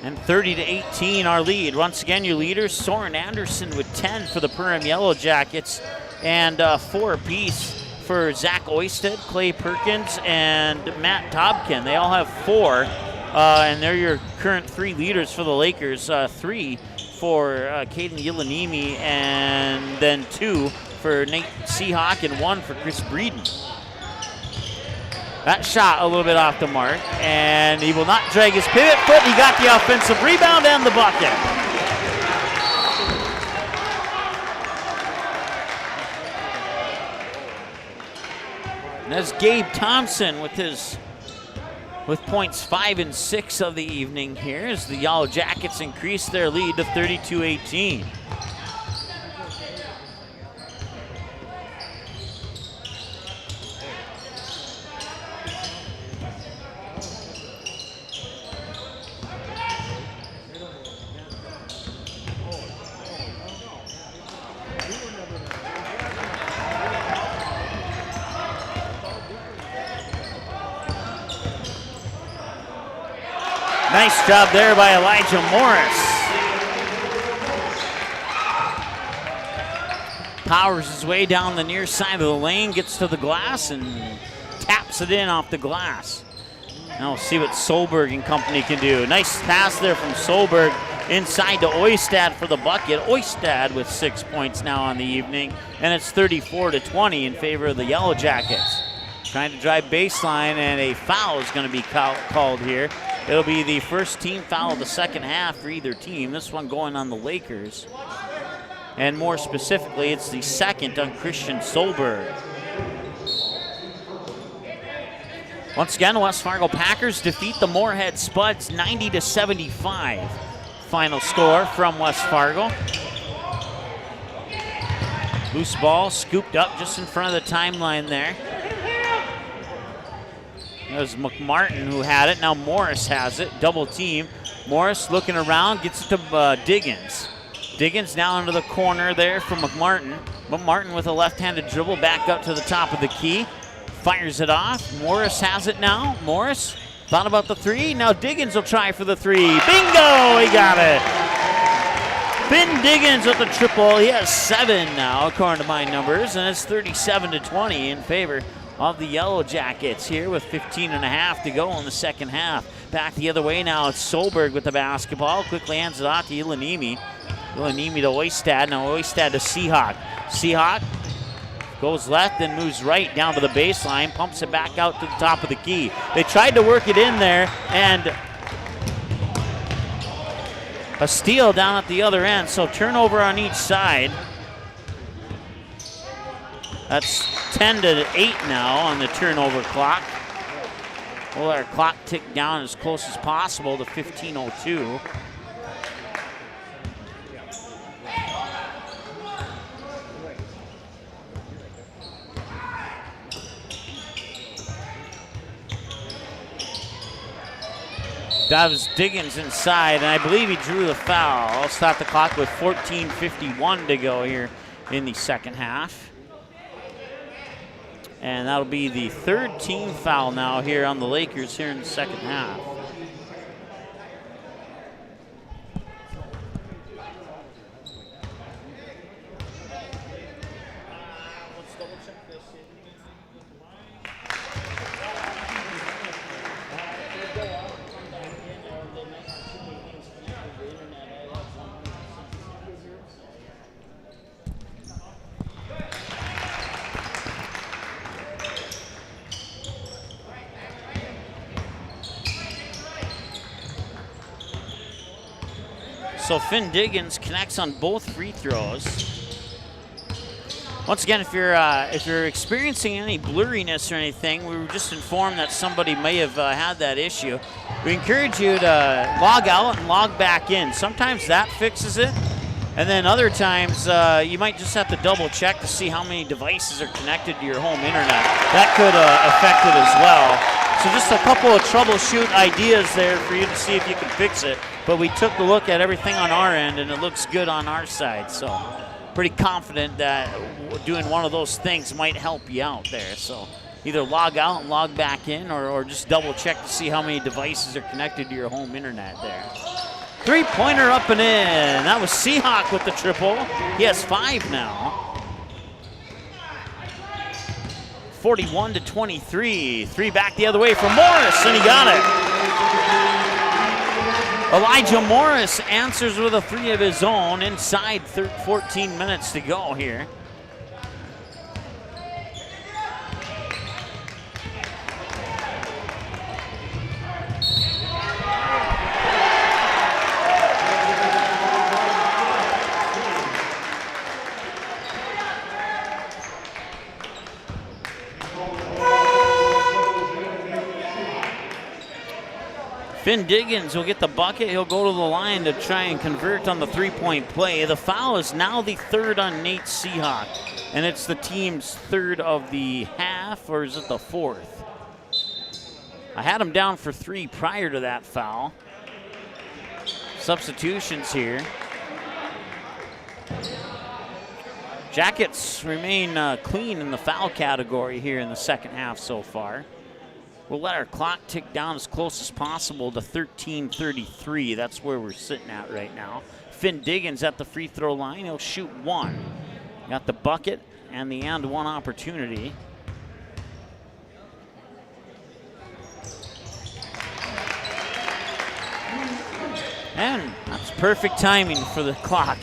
And 30-18 our lead. Once again, your leaders, Soren Anderson with 10 for the Perham Yellow Jackets, and 4 apiece for Zach Oisted, Clay Perkins, and Matt Tobkin. They all have 4, and they're your current 3 leaders for the Lakers. 3 for Caden Yilanimi, and then 2 for Nate Seahawk, and 1 for Chris Breeden. That shot a little bit off the mark, and he will not drag his pivot foot. He got the offensive rebound and the bucket. And that's Gabe Thompson with points 5 and 6 of the evening here as the Yellow Jackets increase their lead to 32-18. Nice job there by Elijah Morris. Powers his way down the near side of the lane, gets to the glass, and taps it in off the glass. Now we'll see what Solberg and company can do. Nice pass there from Solberg inside to Oistad for the bucket. Oistad with 6 points now on the evening, and it's 34-20 in favor of the Yellow Jackets. Trying to drive baseline, and a foul is going to be called here. It'll be the first team foul of the second half for either team. This one going on the Lakers. And more specifically, it's the second on Christian Solberg. Once again, West Fargo Packers defeat the Moorhead Spuds 90-75. Final score from West Fargo. Loose ball scooped up just in front of the timeline there. It was McMartin who had it. Now Morris has it. Double team. Morris looking around, gets it to Diggins. Diggins now into the corner there for McMartin. McMartin with a left-handed dribble back up to the top of the key. fires it off. Morris has it now. Morris thought about the three. Now Diggins will try for the three. Bingo! He got it. Finn Diggins with the triple. He has 7 now, according to my numbers, and it's 37-20 in favor of the Yellow Jackets here with 15.5 to go in the second half. Back the other way now. It's Solberg with the basketball. Quickly hands it off to Ilanimi. Ilanimi to Oistad. Now Oistad to Seahawk. Seahawk goes left and moves right down to the baseline. Pumps it back out to the top of the key. They tried to work it in there, and a steal down at the other end. So turnover on each side. That's 10-8 now on the turnover clock. We'll let our clock tick down as close as possible to 15:02. That was Diggins inside, and I believe he drew the foul. I'll stop the clock with 14:51 to go here in the second half. And that'll be the 3rd team foul now here on the Lakers here in the second half. So Finn Diggins connects on both free throws. Once again, if you're experiencing any blurriness or anything, we were just informed that somebody may have had that issue. We encourage you to log out and log back in. Sometimes that fixes it, and then other times you might just have to double check to see how many devices are connected to your home internet. That could affect it as well. So just a couple of troubleshoot ideas there for you to see if you can fix it. But we took a look at everything on our end, and it looks good on our side. So pretty confident that doing one of those things might help you out there. So either log out and log back in, or just double check to see how many devices are connected to your home internet there. 3-pointer up and in. That was Seahawk with the triple. He has 5 now. 41-23. 3 back the other way from Morris, and he got it. Elijah Morris answers with a 3 of his own inside 14 minutes to go here. Finn Diggins will get the bucket. He'll go to the line to try and convert on the 3-point play. The foul is now the 3rd on Nate Seahawk, and it's the team's 3rd of the half, or is it the 4th? I had him down for 3 prior to that foul. Substitutions here. Jackets remain clean in the foul category here in the second half so far. We'll let our clock tick down as close as possible to 13:33. That's where we're sitting at right now. Finn Diggins at the free throw line. He'll shoot 1. Got the bucket and the and 1 opportunity. And that's perfect timing for the clock.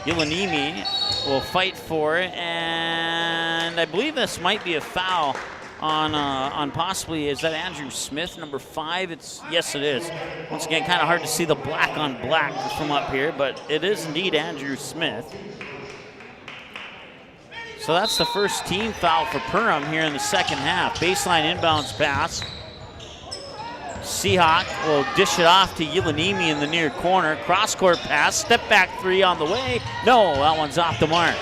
Ilanimi will fight for it, and I believe this might be a foul on possibly, is that Andrew Smith, number 5? Yes, it is. Once again, kind of hard to see the black on black from up here, but it is indeed Andrew Smith. So that's the first team foul for Perham here in the second half. Baseline inbounds pass. Seahawk will dish it off to Ilanimi in the near corner. Cross-court pass, step back 3 on the way. No, that one's off the mark.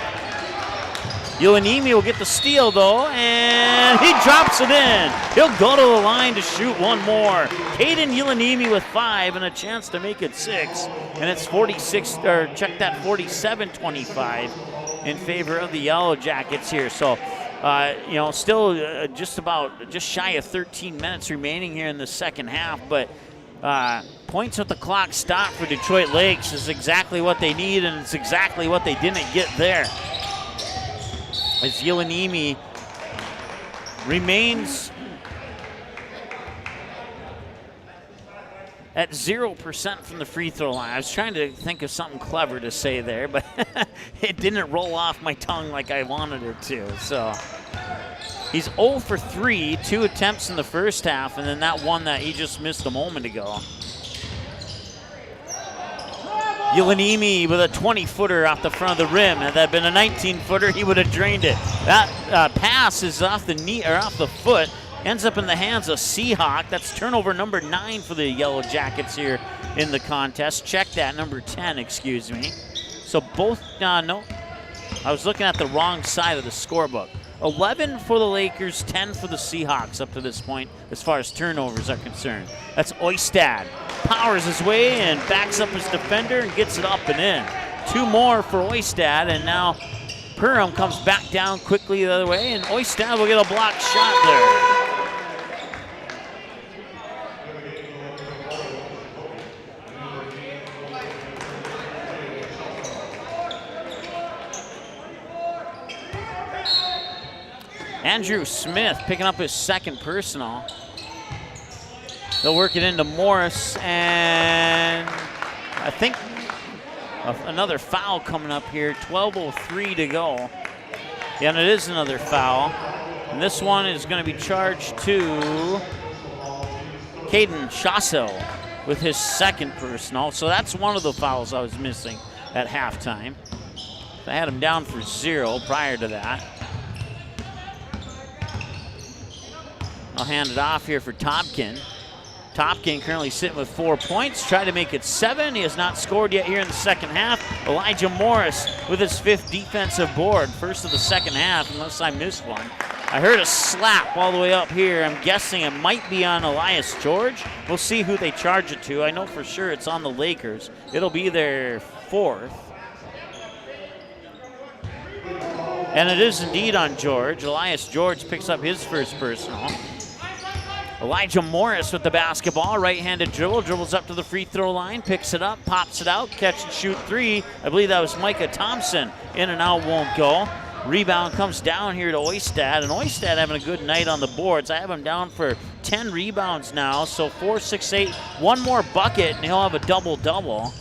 Ulanimi will get the steal, though, and he drops it in. He'll go to the line to shoot one more. Caden Ulanimi with 5 and a chance to make it 6. And it's 47-25 in favor of the Yellow Jackets here. So, still just shy of 13 minutes remaining here in the second half, but points with the clock stopped for Detroit Lakes is exactly what they need, and it's exactly what they didn't get there. As Ulanimi remains at 0% from the free throw line. I was trying to think of something clever to say there, but it didn't roll off my tongue like I wanted it to. So he's 0 for 3, 2 attempts in the first half, and then that one that he just missed a moment ago. Ulanimi with a 20-footer off the front of the rim. Had that been a 19-footer, he would have drained it. That pass is off the knee or off the foot, ends up in the hands of Seahawk. That's turnover number 9 for the Yellow Jackets here in the contest. Check that, number 10, excuse me. So both, no, I was looking at the wrong side of the scorebook. 11 for the Lakers, 10 for the Seahawks up to this point as far as turnovers are concerned. That's Oistad. Powers his way and backs up his defender and gets it up and in. 2 more for Oistad, and now Perham comes back down quickly the other way, and Oistad will get a blocked shot there. Andrew Smith picking up his second personal. They'll work it into Morris, and I think another foul coming up here. 12:03 to go. Yeah, and it is another foul. And this one is going to be charged to Caden Chasso with his second personal. So that's one of the fouls I was missing at halftime. I had him down for 0 prior to that. I'll hand it off here for Topkin. Topkin currently sitting with 4 points. Tried to make it 7. He has not scored yet here in the second half. Elijah Morris with his 5th defensive board. First of the second half, unless I missed one. I heard a slap all the way up here. I'm guessing it might be on Elias George. We'll see who they charge it to. I know for sure it's on the Lakers. It'll be their 4th. And it is indeed on George. Elias George picks up his first personal. Elijah Morris with the basketball, right-handed dribble, dribbles up to the free throw line, picks it up, pops it out, catch and shoot 3. I believe that was Micah Thompson. In and out, won't go. Rebound comes down here to Oistad, and Oistad having a good night on the boards. I have him down for 10 rebounds now, so 4, 6, 8. One more bucket, and he'll have a double-double,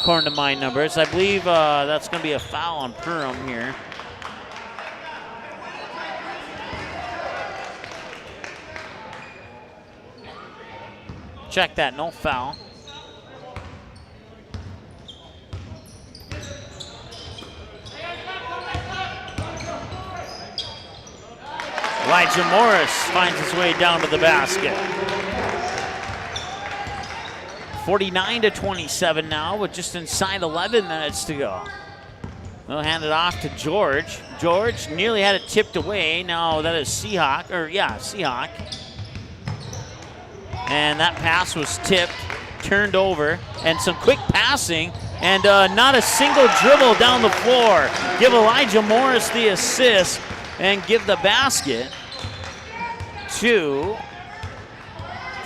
according to my numbers. I believe that's going to be a foul on Perham here. Check that, no foul. Elijah Morris finds his way down to the basket. 49-27 now with just inside 11 minutes to go. They'll hand it off to George. George nearly had it tipped away. Now that is Seahawk. And that pass was tipped, turned over, and some quick passing, and not a single dribble down the floor. Give Elijah Morris the assist and give the basket to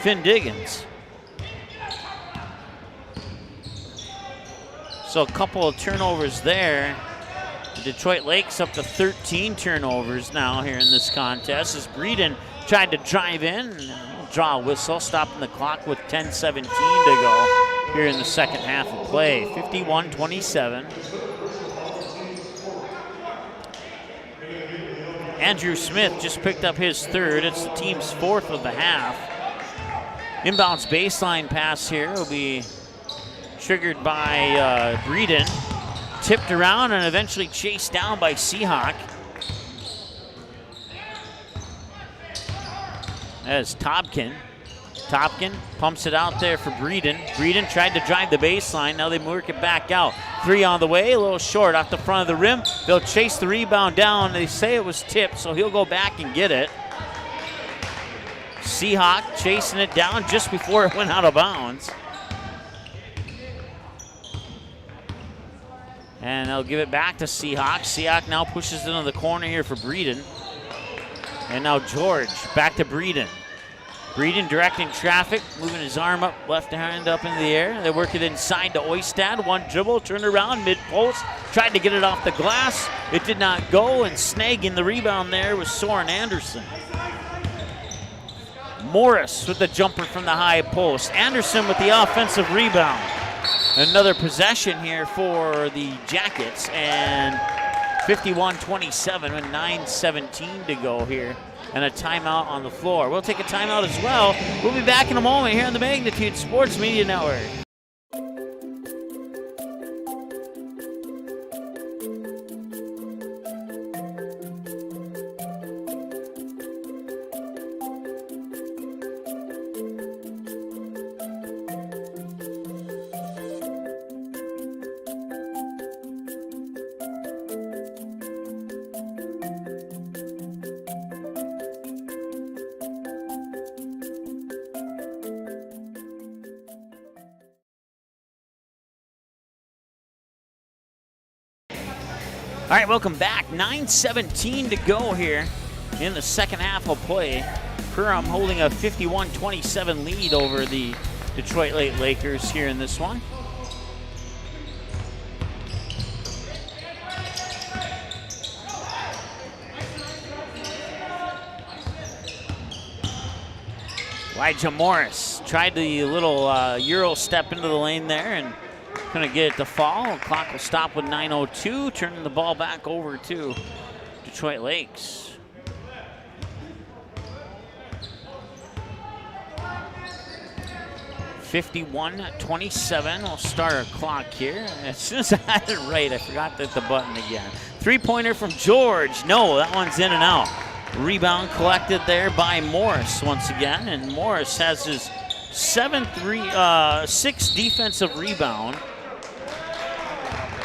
Finn Diggins. So a couple of turnovers there. The Detroit Lakes up to 13 turnovers now here in this contest as Breeden tried to drive in. Draw a whistle, stopping the clock with 10:17 to go here in the second half of play. 51-27. Andrew Smith just picked up his 3rd. It's the team's 4th of the half. Inbounds baseline pass here will be triggered by Breeden. Tipped around and eventually chased down by Seahawk. As Topkin Topkin pumps it out there for Breeden. Breeden tried to drive the baseline. Now they work it back out. 3 on the way, a little short off the front of the rim. They'll chase the rebound down. They say it was tipped, so he'll go back and get it. Seahawk chasing it down just before it went out of bounds. And they'll give it back to Seahawk. Seahawk now pushes it into the corner here for Breeden. And now George back to Breeden. Breeden directing traffic, moving his arm up, left hand up in the air. They work it inside to Oistad. One dribble, turned around, mid-post. Tried to get it off the glass. It did not go, and snagging the rebound there was Soren Anderson. Morris with the jumper from the high post. Anderson with the offensive rebound. Another possession here for the Jackets, and 51-27 with 9:17 to go here, and a timeout on the floor. We'll take a timeout as well. We'll be back in a moment here on the Magnitude Sports Media Network. All right, welcome back. 9:17 to go here in the second half of play. Perham holding a 51-27 lead over the Detroit Lakers here in this one. Elijah Morris tried the little Euro step into the lane there and couldn't get it to fall. Clock will stop with 9:02, turning the ball back over to Detroit Lakes. (51-27). We'll start our clock here. As soon as I had it right, I forgot to hit the button again. Three-pointer from George. No, that one's in and out. Rebound collected there by Morris once again, and Morris has his 6th defensive rebound.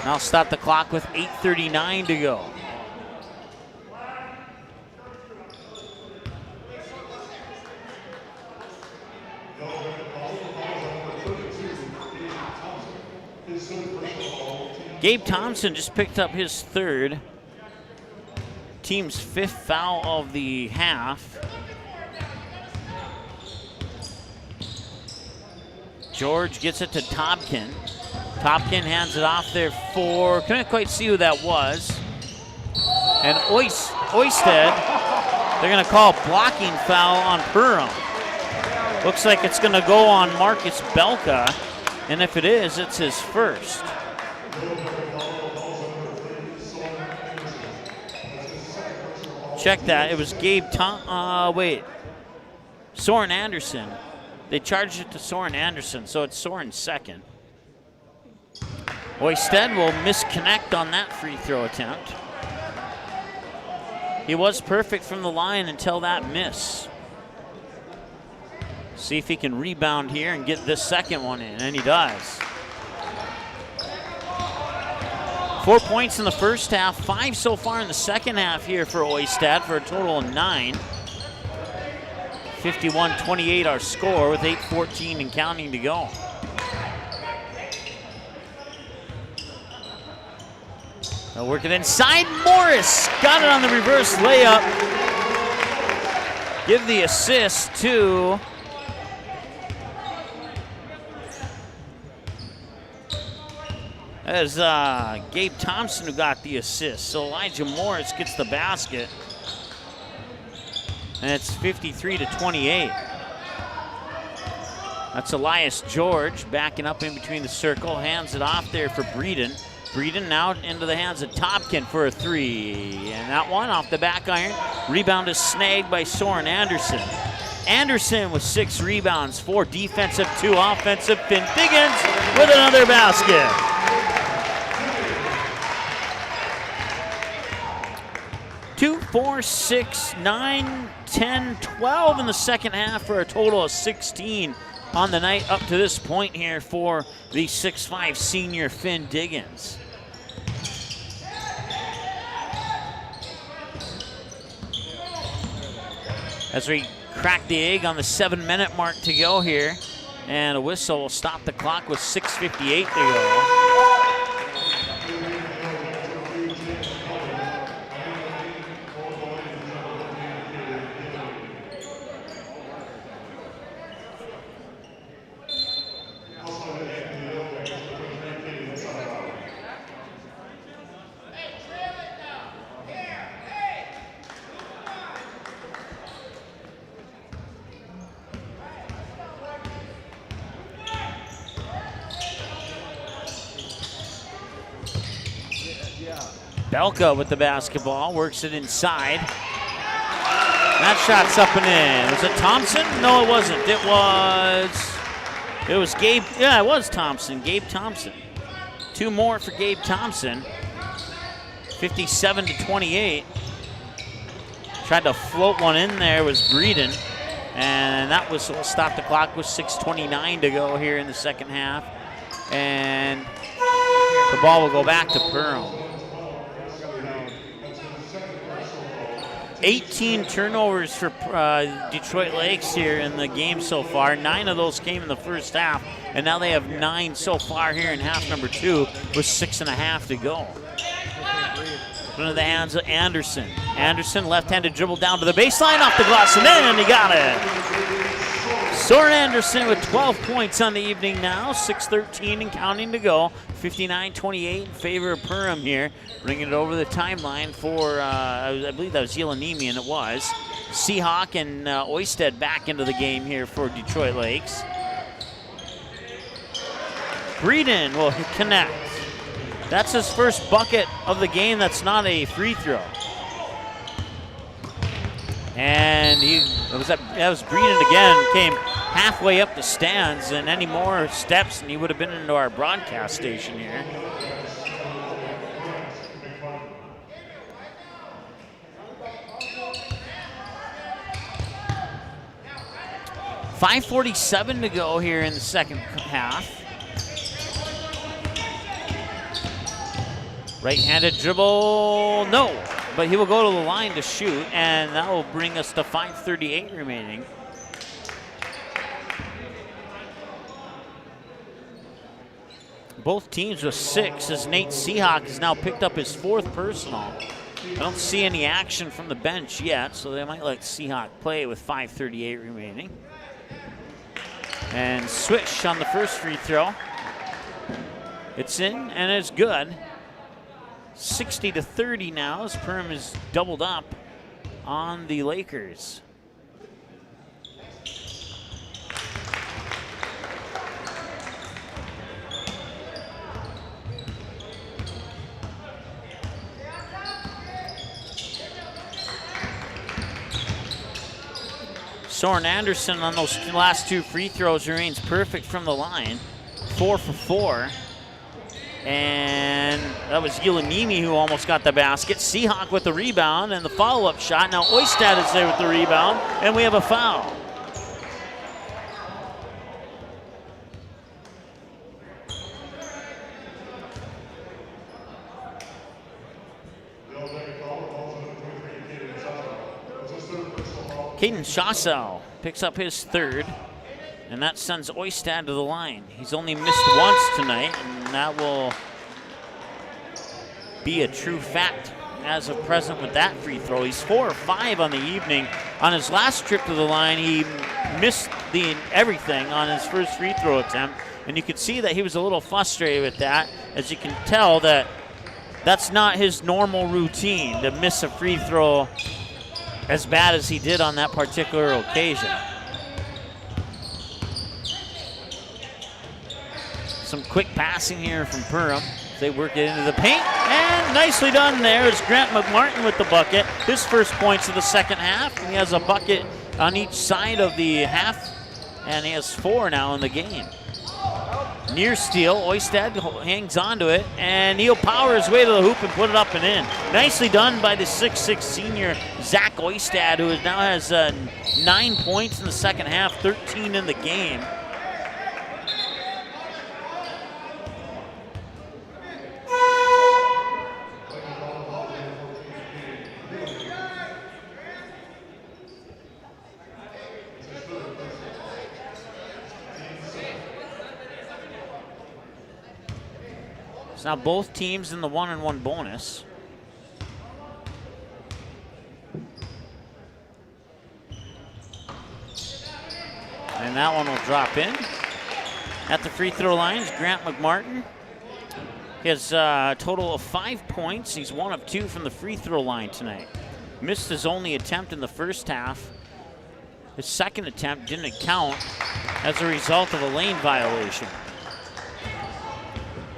I'll stop the clock with 8:39 to go. Gabe Thompson just picked up his 3rd. Team's 5th foul of the half. George gets it to Topkin. Topkin hands it off there for, couldn't quite see who that was. And Oistad, they're going to call a blocking foul on Perham. Looks like it's going to go on Marcus Belka, and if it is, it's his 1st. Check that, it was Soren Anderson. They charged it to Soren Anderson, so it's Soren's 2nd. Oistad will misconnect on that free throw attempt. He was perfect from the line until that miss. See if he can rebound here and get this 2nd one in, and he does. 4 points in the first half, 5 so far in the second half here for Oistad for a total of 9. 51-28 our score with 8:14 and counting to go. They'll work it inside. Morris got it on the reverse layup. Give the assist to Gabe Thompson, who got the assist. So Elijah Morris gets the basket. And it's 53-28. That's Elias George backing up in between the circle. Hands it off there for Breeden. Breeden now into the hands of Topkin for a 3. And that one off the back iron. Rebound is snagged by Soren Anderson. Anderson with 6 rebounds, 4 defensive, 2 offensive. Finn Diggins with another basket. 2, 4, 6, 9, 10, 12 in the second half for a total of 16 on the night up to this point here for the 6'5" senior Finn Diggins. As we crack the egg on the 7-minute mark to go here, and a whistle will stop the clock with 6:58 to go. Belka with the basketball, works it inside. That shot's up and in. Was it Thompson? No, it wasn't. It was Gabe. Yeah, it was Thompson. Gabe Thompson. 2 more for Gabe Thompson. 57-28. Tried to float one in there, was Breeden. And that whistle stopped the clock with 6:29 to go here in the second half. And the ball will go back to Perham. 18 turnovers for Detroit Lakes here in the game so far. 9 of those came in the first half, and now they have 9 so far here in half number 2 with 6.5 to go. Into the hands of Anderson. Anderson, left-handed dribble down to the baseline, off the glass, and in, and he got it. Soren Anderson with 12 points on the evening now, 6:13 and counting to go. 59-28 in favor of Perham here. Bringing it over the timeline for, I believe that was Yelanimi, and it was. Seahawk and Oisted back into the game here for Detroit Lakes. Breeden will connect. That's his first bucket of the game that's not a free throw. And that was Breeden again, came halfway up the stands, and any more steps and he would have been into our broadcast station here. .547 to go here in the second half. Right-handed dribble, no, but he will go to the line to shoot, and that will bring us to 5:38 remaining. Both teams with 6 as Nate Seahawk has now picked up his 4th personal. I don't see any action from the bench yet, so they might let Seahawk play with 5:38 remaining. And switch on the first free throw. It's in and it's good. 60-30 now as Perham is doubled up on the Lakers. Soren Anderson on those last 2 free throws remains perfect from the line. 4 for 4. And that was Yelanimi who almost got the basket. Seahawk with the rebound and the follow-up shot. Now Oistad is there with the rebound, and we have a foul. Caden Shawsell picks up his 3rd, and that sends Oistad to the line. He's only missed once tonight, and that will be a true fact as of present with that free throw. He's 4 or 5 on the evening. On his last trip to the line, he missed everything on his first free throw attempt, and you could see that he was a little frustrated with that, as you can tell that that's not his normal routine, to miss a free throw as bad as he did on that particular occasion. Some quick passing here from Perham. They work it into the paint, and nicely done there is Grant McMartin with the bucket. His first points of the second half. He has a bucket on each side of the half, and he has 4 now in the game. Near steal, Oistad hangs on to it, and he'll power his way to the hoop and put it up and in. Nicely done by the 6'6" senior Zach Oistad, who now has 9 points in the second half, 13 in the game. Now both teams in the 1-on-1 bonus. And that one will drop in. At the free throw line is Grant McMartin. He has a total of 5 points. He's 1 of 2 from the free throw line tonight. Missed his only attempt in the first half. His second attempt didn't count as a result of a lane violation.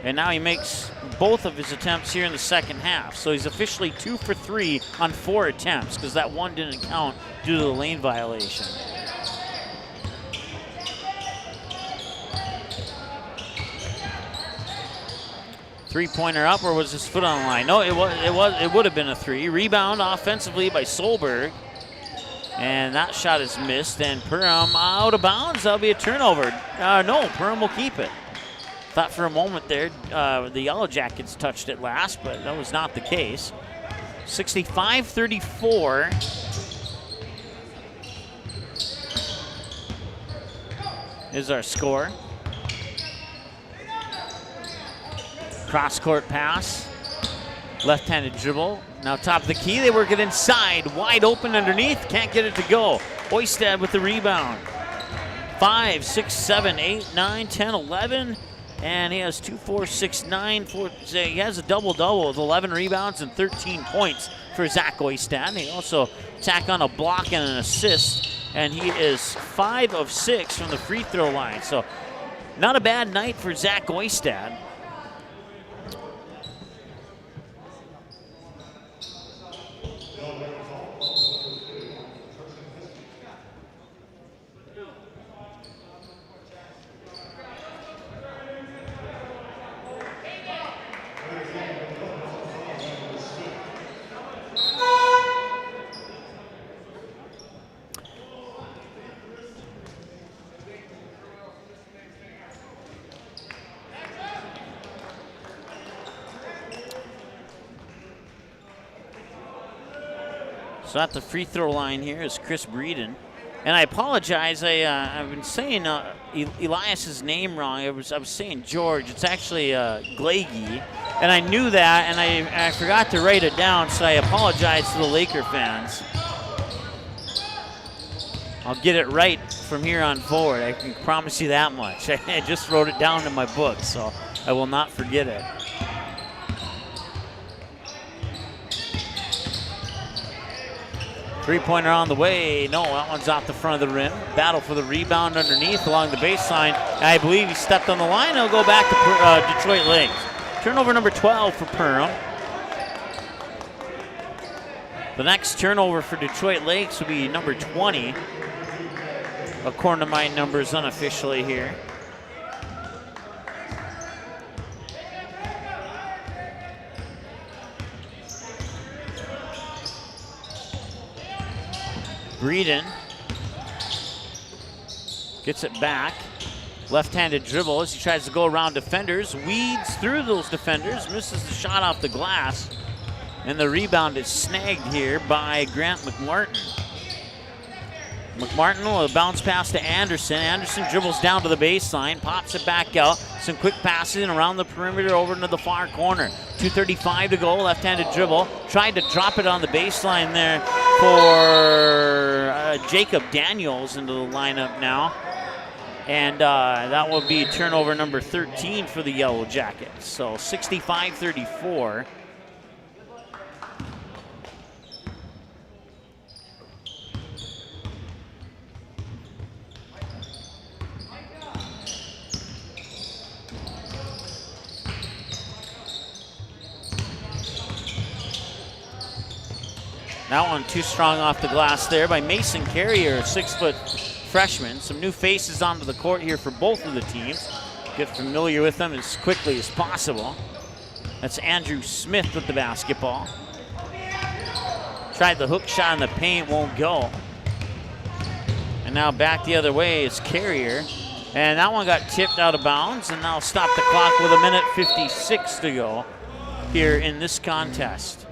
And now he makes both of his attempts here in the second half. So he's officially 2 for 3 on 4 attempts because that one didn't count due to the lane violation. Three-pointer up, or was his foot on the line? No, it would have been a 3. Rebound offensively by Solberg. And that shot is missed, and Perham out of bounds. That'll be a turnover. No, Perham will keep it. Thought for a moment there the Yellow Jackets touched it last, but that was not the case. 65-34. Is our score. Cross-court pass. Left-handed dribble. Now top of the key. They work it inside. Wide open underneath. Can't get it to go. Oistad with the rebound. 5, 6, 7, 8, 9, 10, 11. And he has 2, 4, 6, 9. He has a double-double with 11 rebounds and 13 points for Zach Oistad. He also tack on a block and an assist. And he is 5 of 6 from the free throw line. So not a bad night for Zach Oistad. So at the free throw line here is Chris Breeden. And I apologize, I've been saying Elias's name wrong. I was saying George. It's actually Glagey. And I knew that, and I forgot to write it down, so I apologize to the Laker fans. I'll get it right from here on forward. I can promise you that much. I just wrote it down in my book, so I will not forget it. Three-pointer on the way. No, that one's off the front of the rim. Battle for the rebound underneath along the baseline. I believe he stepped on the line. He'll go back to Detroit Lakes. Turnover number 12 for Perham. The next turnover for Detroit Lakes will be number 20, according to my numbers unofficially here. Breeden gets it back. Left-handed dribble as he tries to go around defenders. Weeds through those defenders. Misses the shot off the glass. And the rebound is snagged here by Grant McMartin. McMartin will bounce pass to Anderson. Anderson dribbles down to the baseline, pops it back out. Some quick passing around the perimeter over into the far corner. 2:35 to go, left-handed dribble. Tried to drop it on the baseline there for Jacob Daniels into the lineup now. And that will be turnover number 13 for the Yellow Jackets. So 65-34. That one too strong off the glass there by Mason Carrier, a 6-foot freshman. Some new faces onto the court here for both of the teams. get familiar with them as quickly as possible. That's Andrew Smith with the basketball. Tried the hook shot in the paint, won't go. And now back the other way is Carrier. And that one got tipped out of bounds, and now stop the clock with 1:56 to go here in this contest.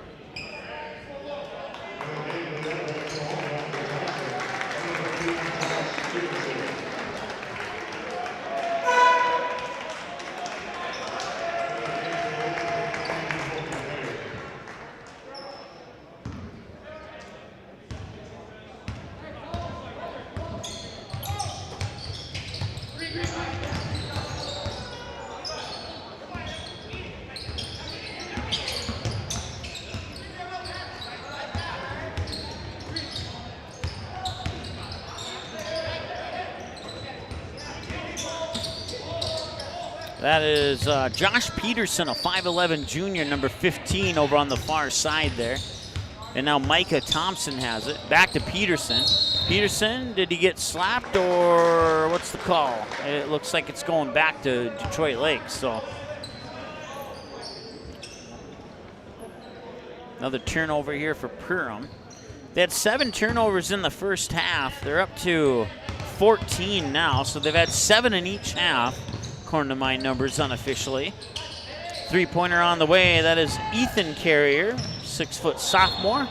That is Josh Peterson, a 5'11 junior, number 15 over on the far side there. And now Micah Thompson has it. Back to Peterson. Peterson, did he get slapped or what's the call? It looks like it's going back to Detroit Lakes. So another turnover here for Perham. They had 7 turnovers in the first half. They're up to 14 now, so they've had 7 in each half, according to my numbers unofficially. Three-pointer on the way. That is Ethan Carrier, 6-foot sophomore.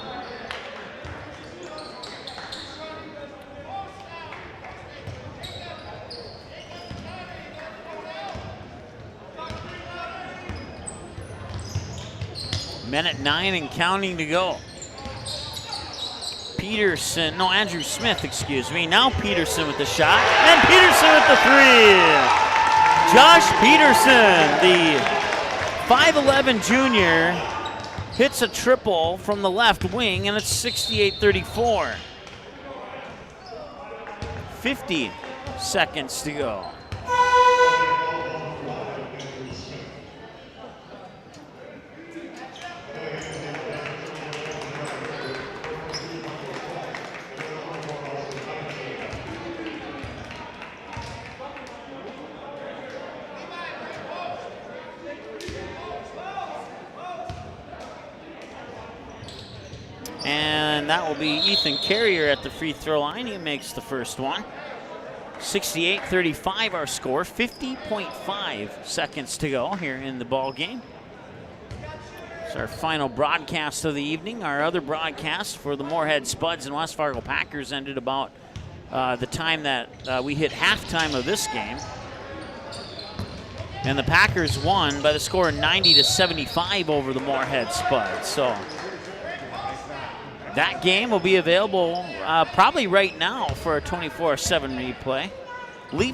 Minute 9 and counting to go. Andrew Smith, excuse me. Now Peterson with the shot, and Peterson with the three. Josh Peterson, the 5'11 junior, hits a triple from the left wing, and it's 68-34. 50 seconds to go. And that will be Ethan Carrier at the free throw line. He makes the first one. 68-35 our score. 50.5 seconds to go here in the ball game. It's our final broadcast of the evening. Our other broadcast for the Moorhead Spuds and West Fargo Packers ended about the time that we hit halftime of this game. And the Packers won by the score of 90-75 over the Moorhead Spuds. So that game will be available probably right now for a 24/7 replay.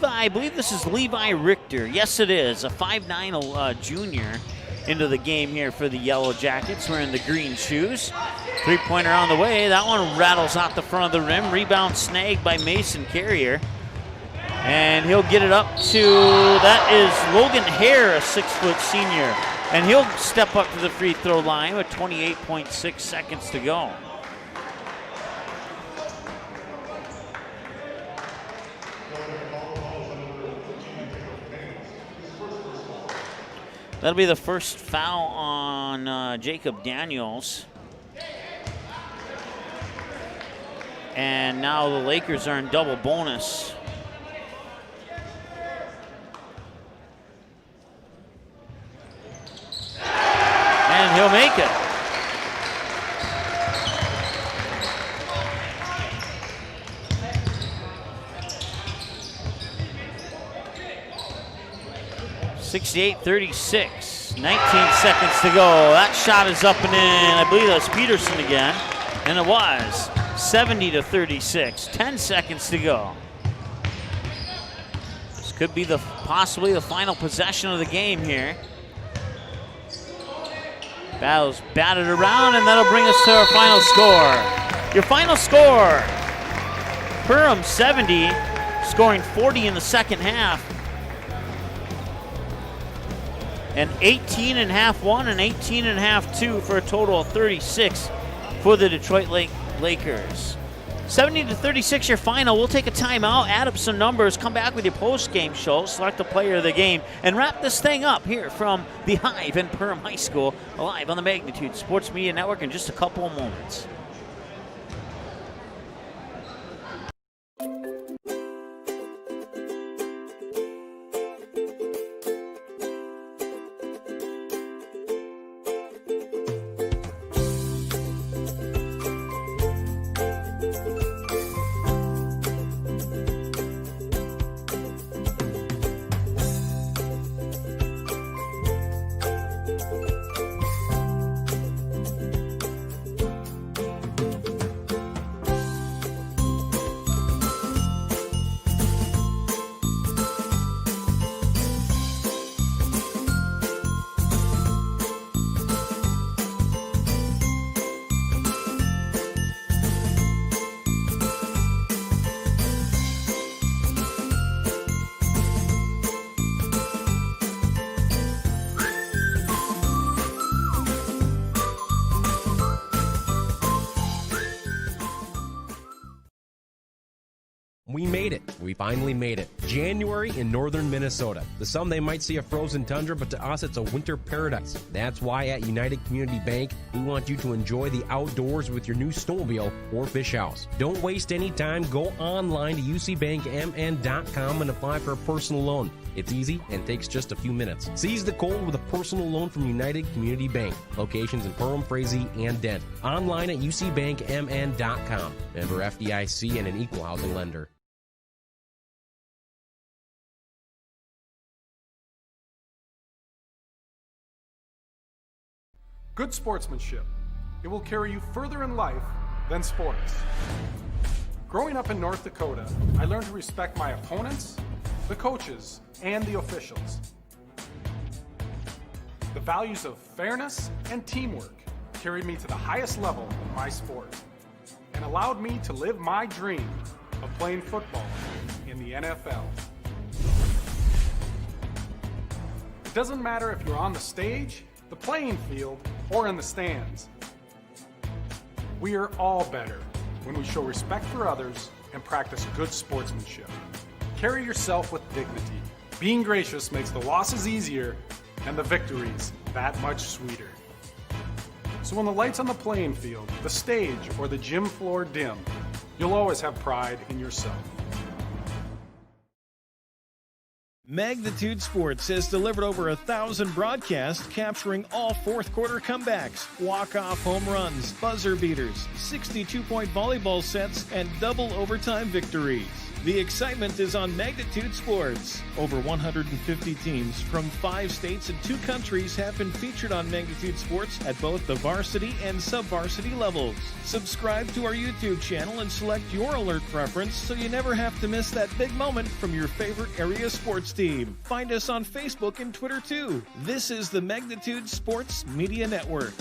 I believe this is Levi Richter. Yes, it is. A 5'9 junior into the game here for the Yellow Jackets wearing the green shoes. Three-pointer on the way. That one rattles out the front of the rim. Rebound snagged by Mason Carrier. And he'll get it up to, that is Logan Hare, a 6-foot senior. And he'll step up to the free throw line with 28.6 seconds to go. That'll be the first foul on Jacob Daniels. And now the Lakers are in double bonus. And he'll make it. (68-36). 19 seconds to go. That shot is up and in. I believe that's Peterson again. And it was 70-36. 10 seconds to go. This could be possibly the final possession of the game here. Battle's batted around, and that'll bring us to our final score. Your final score: Perham 70, scoring 40 in the second half. And 18.5 one and 18.5 two for a total of 36 for the Detroit Lakers. 70-36 your final. We'll take a timeout, add up some numbers, come back with your post-game show, select the player of the game, and wrap this thing up here from the Hive in Perham High School, live on the Magnitude Sports Media Network in just a couple of moments. We made it. We finally made it. January in northern Minnesota. To some, they might see a frozen tundra, but to us, it's a winter paradise. That's why at United Community Bank, we want you to enjoy the outdoors with your new snowmobile or fish house. Don't waste any time. Go online to ucbankmn.com and apply for a personal loan. It's easy and takes just a few minutes. Seize the cold with a personal loan from United Community Bank. Locations in Perham, Frazee, and Dent. Online at ucbankmn.com. Member FDIC and an equal housing lender. Good sportsmanship. It will carry you further in life than sports. Growing up in North Dakota, I learned to respect my opponents, the coaches, and the officials. The values of fairness and teamwork carried me to the highest level in my sport and allowed me to live my dream of playing football in the NFL. It doesn't matter if you're on the stage, the playing field, or in the stands. We are all better when we show respect for others and practice good sportsmanship. Carry yourself with dignity. Being gracious makes the losses easier and the victories that much sweeter. So when the lights on the playing field, the stage, or the gym floor dim, you'll always have pride in yourself. Magnitude Sports has delivered over 1,000 broadcasts capturing all fourth quarter comebacks, walk-off home runs, buzzer beaters, 62-point volleyball sets, and double overtime victories. The excitement is on Magnitude Sports. Over 150 teams from 5 states and 2 countries have been featured on Magnitude Sports at both the varsity and sub-varsity levels. Subscribe to our YouTube channel and select your alert preference so you never have to miss that big moment from your favorite area sports team. Find us on Facebook and Twitter too. This is the Magnitude Sports Media Network.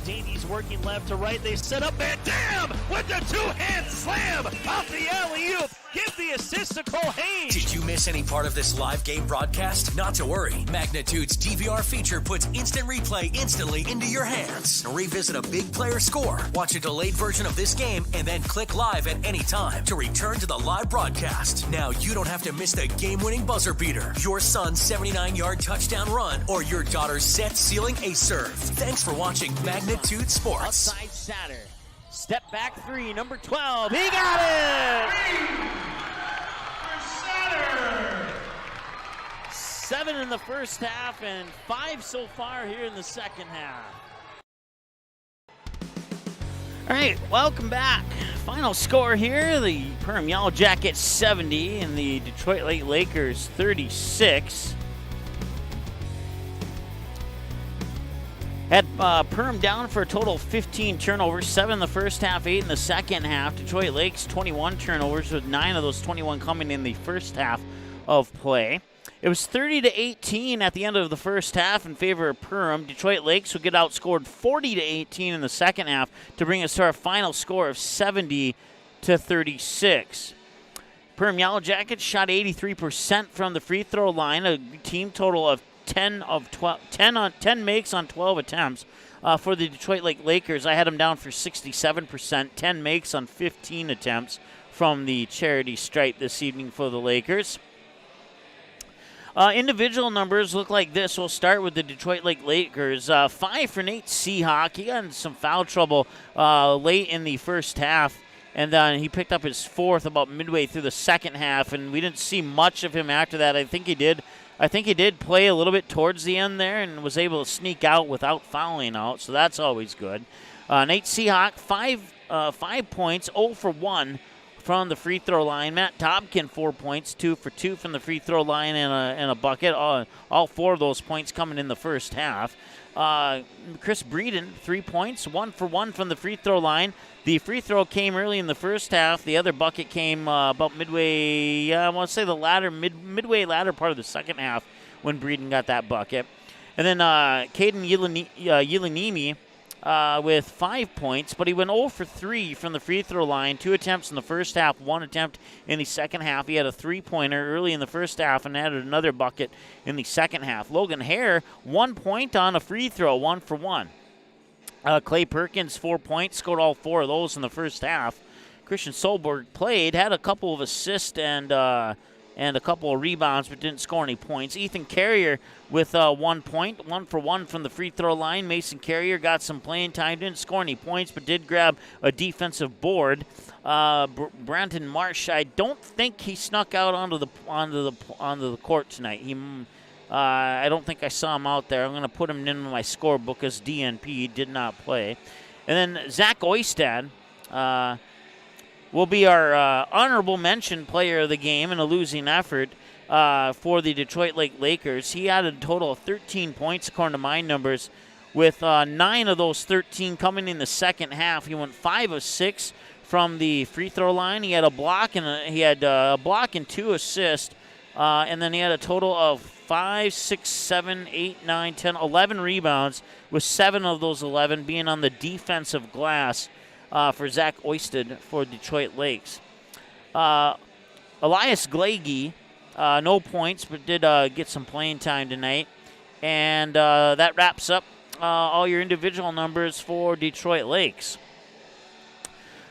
Davies working left to right. They set up Van Dam with the two-hand slam off the alley-oop. Give the assist to Cole Haynes. Did you miss any part of this live game broadcast? Not to worry. Magnitude's DVR feature puts instant replay instantly into your hands. Revisit a big player score, watch a delayed version of this game, and then click live at any time to return to the live broadcast. Now you don't have to miss the game-winning buzzer beater, your son's 79-yard touchdown run, or your daughter's set-sealing ace serve. Thanks for watching Magnitude Sports. Outside Satter. Step back 3, number 12. He got it! 7 in the first half and 5 so far here in the second half. All right, welcome back. Final score here, the Perham Yellow Jackets 70 and the Detroit Lake Lakers 36. Had Perham down for a total of 15 turnovers, 7 in the first half, 8 in the second half. Detroit Lakes 21 turnovers, with 9 of those 21 coming in the first half of play. It was 30-18 at the end of the first half in favor of Perham. Detroit Lakes would get outscored 40-18 in the second half to bring us to our final score of 70-36. Perham Yellow Jackets shot 83% from the free throw line, a team total of 10 makes on 12 attempts. For the Detroit Lake Lakers, I had him down for 67%, 10 makes on 15 attempts from the charity stripe this evening for the Lakers. Individual numbers look like this. We'll start with the Detroit Lake Lakers. 5 for Nate Seahawk. He got in some foul trouble late in the first half, and then he picked up his 4th about midway through the second half, and we didn't see much of him after that. I think he did play a little bit towards the end there and was able to sneak out without fouling out, so that's always good. Nate Seahawk, 5 points, 0 for 1 from the free throw line. Matt Topkin, 4 points, 2 for 2 from the free throw line and a bucket. All 4 of those points coming in the first half. Chris Breeden, 3 points, 1 for 1 from the free throw line. The free throw came early in the first half. The other bucket came about midway, I want to say the midway latter part of the second half when Breeden got that bucket. And then Caden Yelanimi with 5 points, but he went 0 for 3 from the free throw line. 2 attempts in the first half, 1 attempt in the second half. He had a 3-pointer early in the first half and added another bucket in the second half. Logan Hare, 1 point on a free throw, 1 for 1. Clay Perkins, 4 points, scored all 4 of those in the first half. Christian Solberg played, had a couple of assists and a couple of rebounds, but didn't score any points. Ethan Carrier with 1 point, 1 for 1 from the free throw line. Mason Carrier got some playing time, didn't score any points, but did grab a defensive board. Brandon Marsh, I don't think he snuck out onto the court tonight. I don't think I saw him out there. I'm going to put him in my scorebook as DNP. Did not play. And then Zach Oistad will be our honorable mention player of the game in a losing effort for the Detroit Lake Lakers. He had a total of 13 points according to my numbers, with 9 of those 13 coming in the second half. He went 5 of 6 from the free throw line. He had a block and 2 assists, and then he had a total of 5, 6, 7, 8, 9, 10, 11 rebounds, with 7 of those 11 being on the defensive glass for Zach Oistad for Detroit Lakes. Elias Glagey, no points, but did get some playing time tonight. And that wraps up all your individual numbers for Detroit Lakes.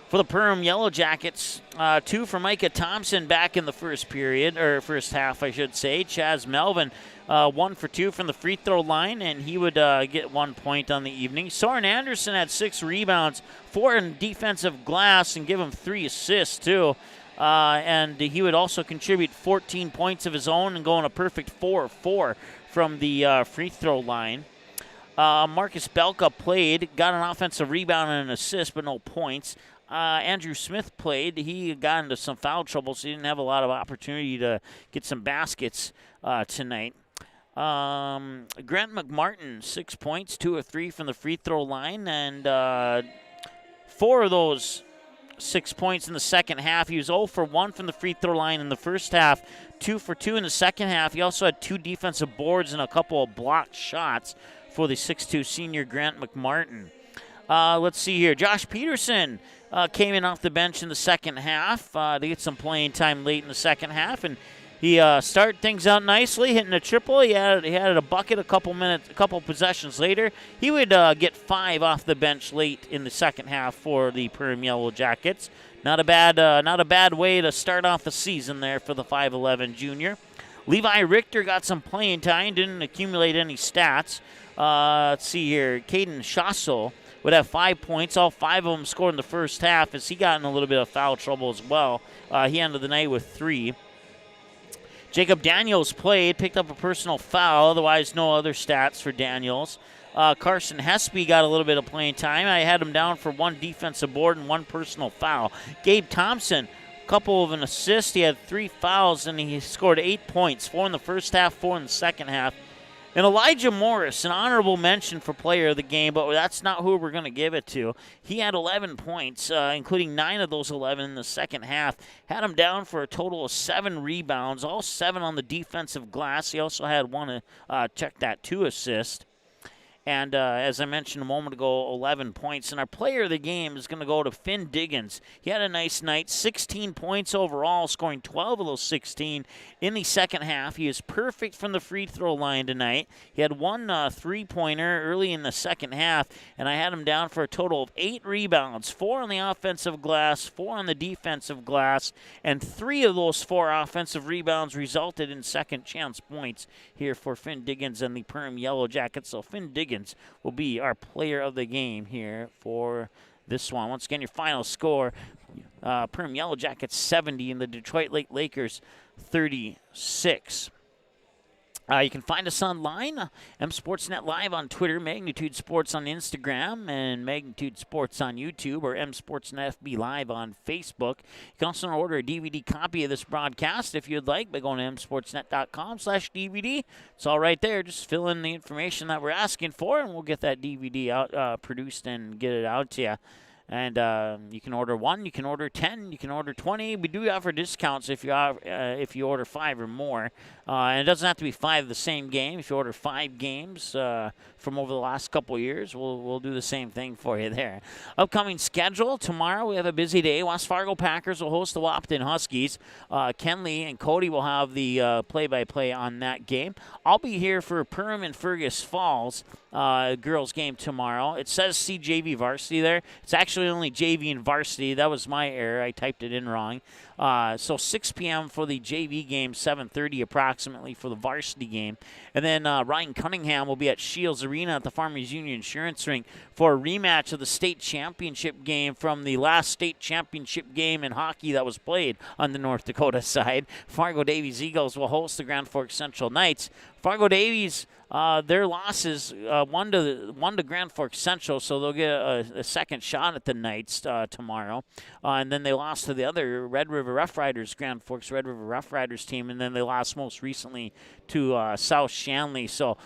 For the Perham Yellow Jackets, 2 for Micah Thompson back in the first half, I should say. Chaz Melvin, 1 for 2 from the free throw line, and he would get 1 point on the evening. Soren Anderson had 6 rebounds, 4 in defensive glass, and give him 3 assists, too. And he would also contribute 14 points of his own and go on a perfect 4-4 from the free throw line. Marcus Belka played, got an offensive rebound and an assist, but no points. Andrew Smith played. He got into some foul trouble, so he didn't have a lot of opportunity to get some baskets tonight. Grant McMartin, 6 points, 2 of 3 from the free throw line, and 4 of those 6 points in the second half. He was 0 for 1 from the free throw line in the first half, 2 for 2 in the second half. He also had 2 defensive boards and a couple of blocked shots for the 6'2 senior Grant McMartin. Let's see here. Josh Peterson came in off the bench in the second half to get some playing time late in the second half, and he started things out nicely, hitting a triple. He had a bucket a couple possessions later. He would get 5 off the bench late in the second half for the Perham Yellow Jackets. Not a bad way to start off the season there for the 5'11 junior. Levi Richter got some playing time, didn't accumulate any stats. Let's see here. Caden Schassel would have 5 points. All 5 of them scored in the first half as he got in a little bit of foul trouble as well. He ended the night with 3. Jacob Daniels played, picked up a personal foul. Otherwise, no other stats for Daniels. Carson Hespy got a little bit of playing time. I had him down for 1 defensive board and 1 personal foul. Gabe Thompson, couple of an assist. He had 3 fouls, and he scored 8 points, 4 in the first half, 4 in the second half. And Elijah Morris, an honorable mention for player of the game, but that's not who we're going to give it to. He had 11 points, including 9 of those 11 in the second half. Had him down for a total of 7 rebounds, all 7 on the defensive glass. He also had 2 assists. And as I mentioned a moment ago, 11 points. And our player of the game is going to go to Finn Diggins. He had a nice night, 16 points overall, scoring 12 of those 16 in the second half. He is perfect from the free throw line tonight. He had one three-pointer early in the second half, and I had him down for a total of 8 rebounds, 4 on the offensive glass, 4 on the defensive glass, and 3 of those 4 offensive rebounds resulted in second chance points here for Finn Diggins and the Perham Yellow Jackets. So Finn Diggins will be our player of the game here for this one. Once again, your final score, Perham Yellow Jackets 70 and the Detroit Lakers 36. You can find us online, M-Sportsnet Live on Twitter, Magnitude Sports on Instagram, and Magnitude Sports on YouTube, or M-Sportsnet FB Live on Facebook. You can also order a DVD copy of this broadcast if you'd like by going to msportsnet.com/DVD. It's all right there. Just fill in the information that we're asking for, and we'll get that DVD out, produced and get it out to you. And you can order 1, you can order 10, you can order 20. We do offer discounts if you order 5 or more. And it doesn't have to be 5 the same game. If you order 5 games from over the last couple of years, we'll do the same thing for you there. Upcoming schedule, tomorrow we have a busy day. West Fargo Packers will host the Wapton Huskies. Ken Lee and Cody will have the play-by-play on that game. I'll be here for Perham and Fergus Falls girls game tomorrow. It says CJV varsity there. It's actually only JV and varsity. That was my error. I typed it in wrong. So 6 p.m. for the JV game, 7:30 approximately for the varsity game. And then Ryan Cunningham will be at Shields Arena at the Farmers Union Insurance Rink for a rematch of the state championship game from the last state championship game in hockey that was played on the North Dakota side. Fargo Davies Eagles will host the Grand Forks Central Knights. Fargo Davies, their losses, one to Grand Forks Central, so they'll get a second shot at the Knights tomorrow. And then they lost to the other Red River Rough Riders, Grand Forks Red River Rough Riders team, and then they lost most recently to South Shanley. So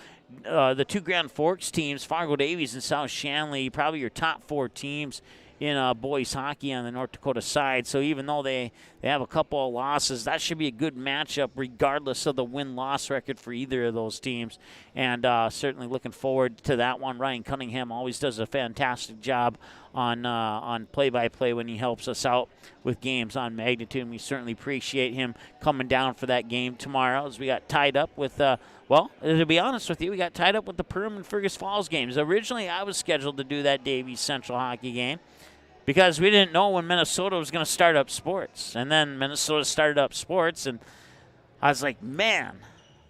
the 2 Grand Forks teams, Fargo Davies and South Shanley, probably your top 4 teams in boys hockey on the North Dakota side. So even though they have a couple of losses, that should be a good matchup regardless of the win-loss record for either of those teams. And certainly looking forward to that one. Ryan Cunningham always does a fantastic job on play-by-play when he helps us out with games on Magnitude. And we certainly appreciate him coming down for that game tomorrow as we got tied up with well, to be honest with you, we got tied up with the Perham and Fergus Falls games. Originally, I was scheduled to do that Davies Central hockey game because we didn't know when Minnesota was going to start up sports. And then Minnesota started up sports, and I was like, man,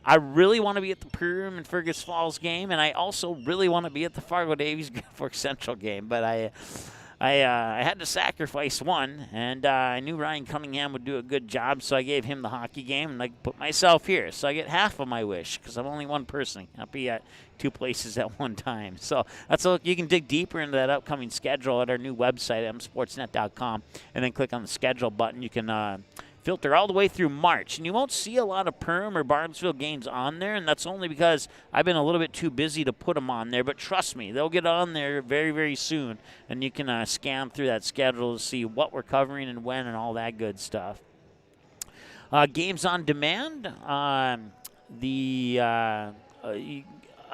I really want to be at the Perham and Fergus Falls game, and I also really want to be at the Fargo Davies Grand Forks Central game. But I had to sacrifice one, and I knew Ryan Cunningham would do a good job, so I gave him the hockey game, and I put myself here. So I get half of my wish because I'm only one person. I'll be at 2 places at one time. So that's a, you can dig deeper into that upcoming schedule at our new website, msportsnet.com, and then click on the schedule button. You can filter all the way through March, and you won't see a lot of Perham or Barnesville games on there, and that's only because I've been a little bit too busy to put them on there. But trust me, they'll get on there very, very soon, and you can scan through that schedule to see what we're covering and when and all that good stuff. Games on demand,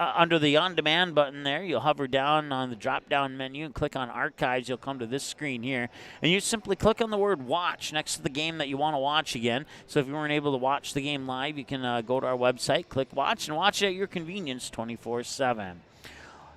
under the on-demand button there, you'll hover down on the drop-down menu and click on Archives. You'll come to this screen here, and you simply click on the word Watch next to the game that you want to watch again. So if you weren't able to watch the game live, you can go to our website, click Watch, and watch it at your convenience 24/7.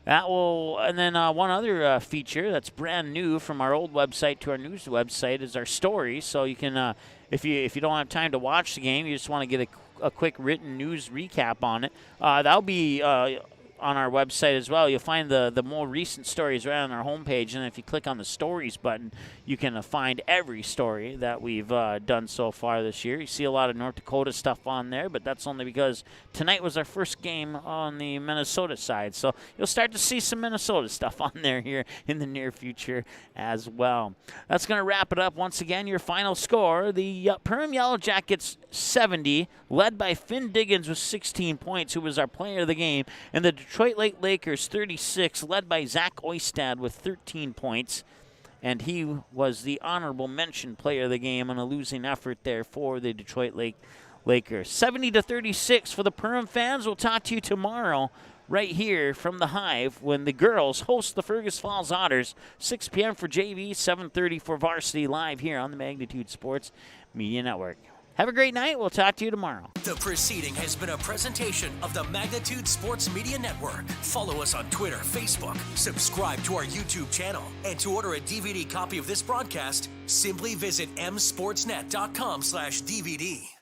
That will, and then one other feature that's brand new from our old website to our news website is our stories. So you can, if you don't have time to watch the game, you just want to get a quick written news recap on it. That'll be on our website as well. You'll find the more recent stories right on our homepage, and if you click on the stories button, you can find every story that we've done so far this year. You see a lot of North Dakota stuff on there, but that's only because tonight was our first game on the Minnesota side. So you'll start to see some Minnesota stuff on there here in the near future as well. That's going to wrap it up. Once again, your final score, the Perham Yellow Jackets 70, led by Finn Diggins with 16 points, who was our player of the game, and the Detroit Lakers 36, led by Zach Oistad with 13 points. And he was the honorable mention player of the game on a losing effort there for the Detroit Lakers. 70-36 for the Perham fans. We'll talk to you tomorrow right here from the Hive when the girls host the Fergus Falls Otters. 6 p.m. for JV, 7:30 for varsity, live here on the Magnitude Sports Media Network. Have a great night. We'll talk to you tomorrow. The proceeding has been a presentation of the Magnitude Sports Media Network. Follow us on Twitter, Facebook, subscribe to our YouTube channel, and to order a DVD copy of this broadcast, simply visit msportsnet.com/DVD.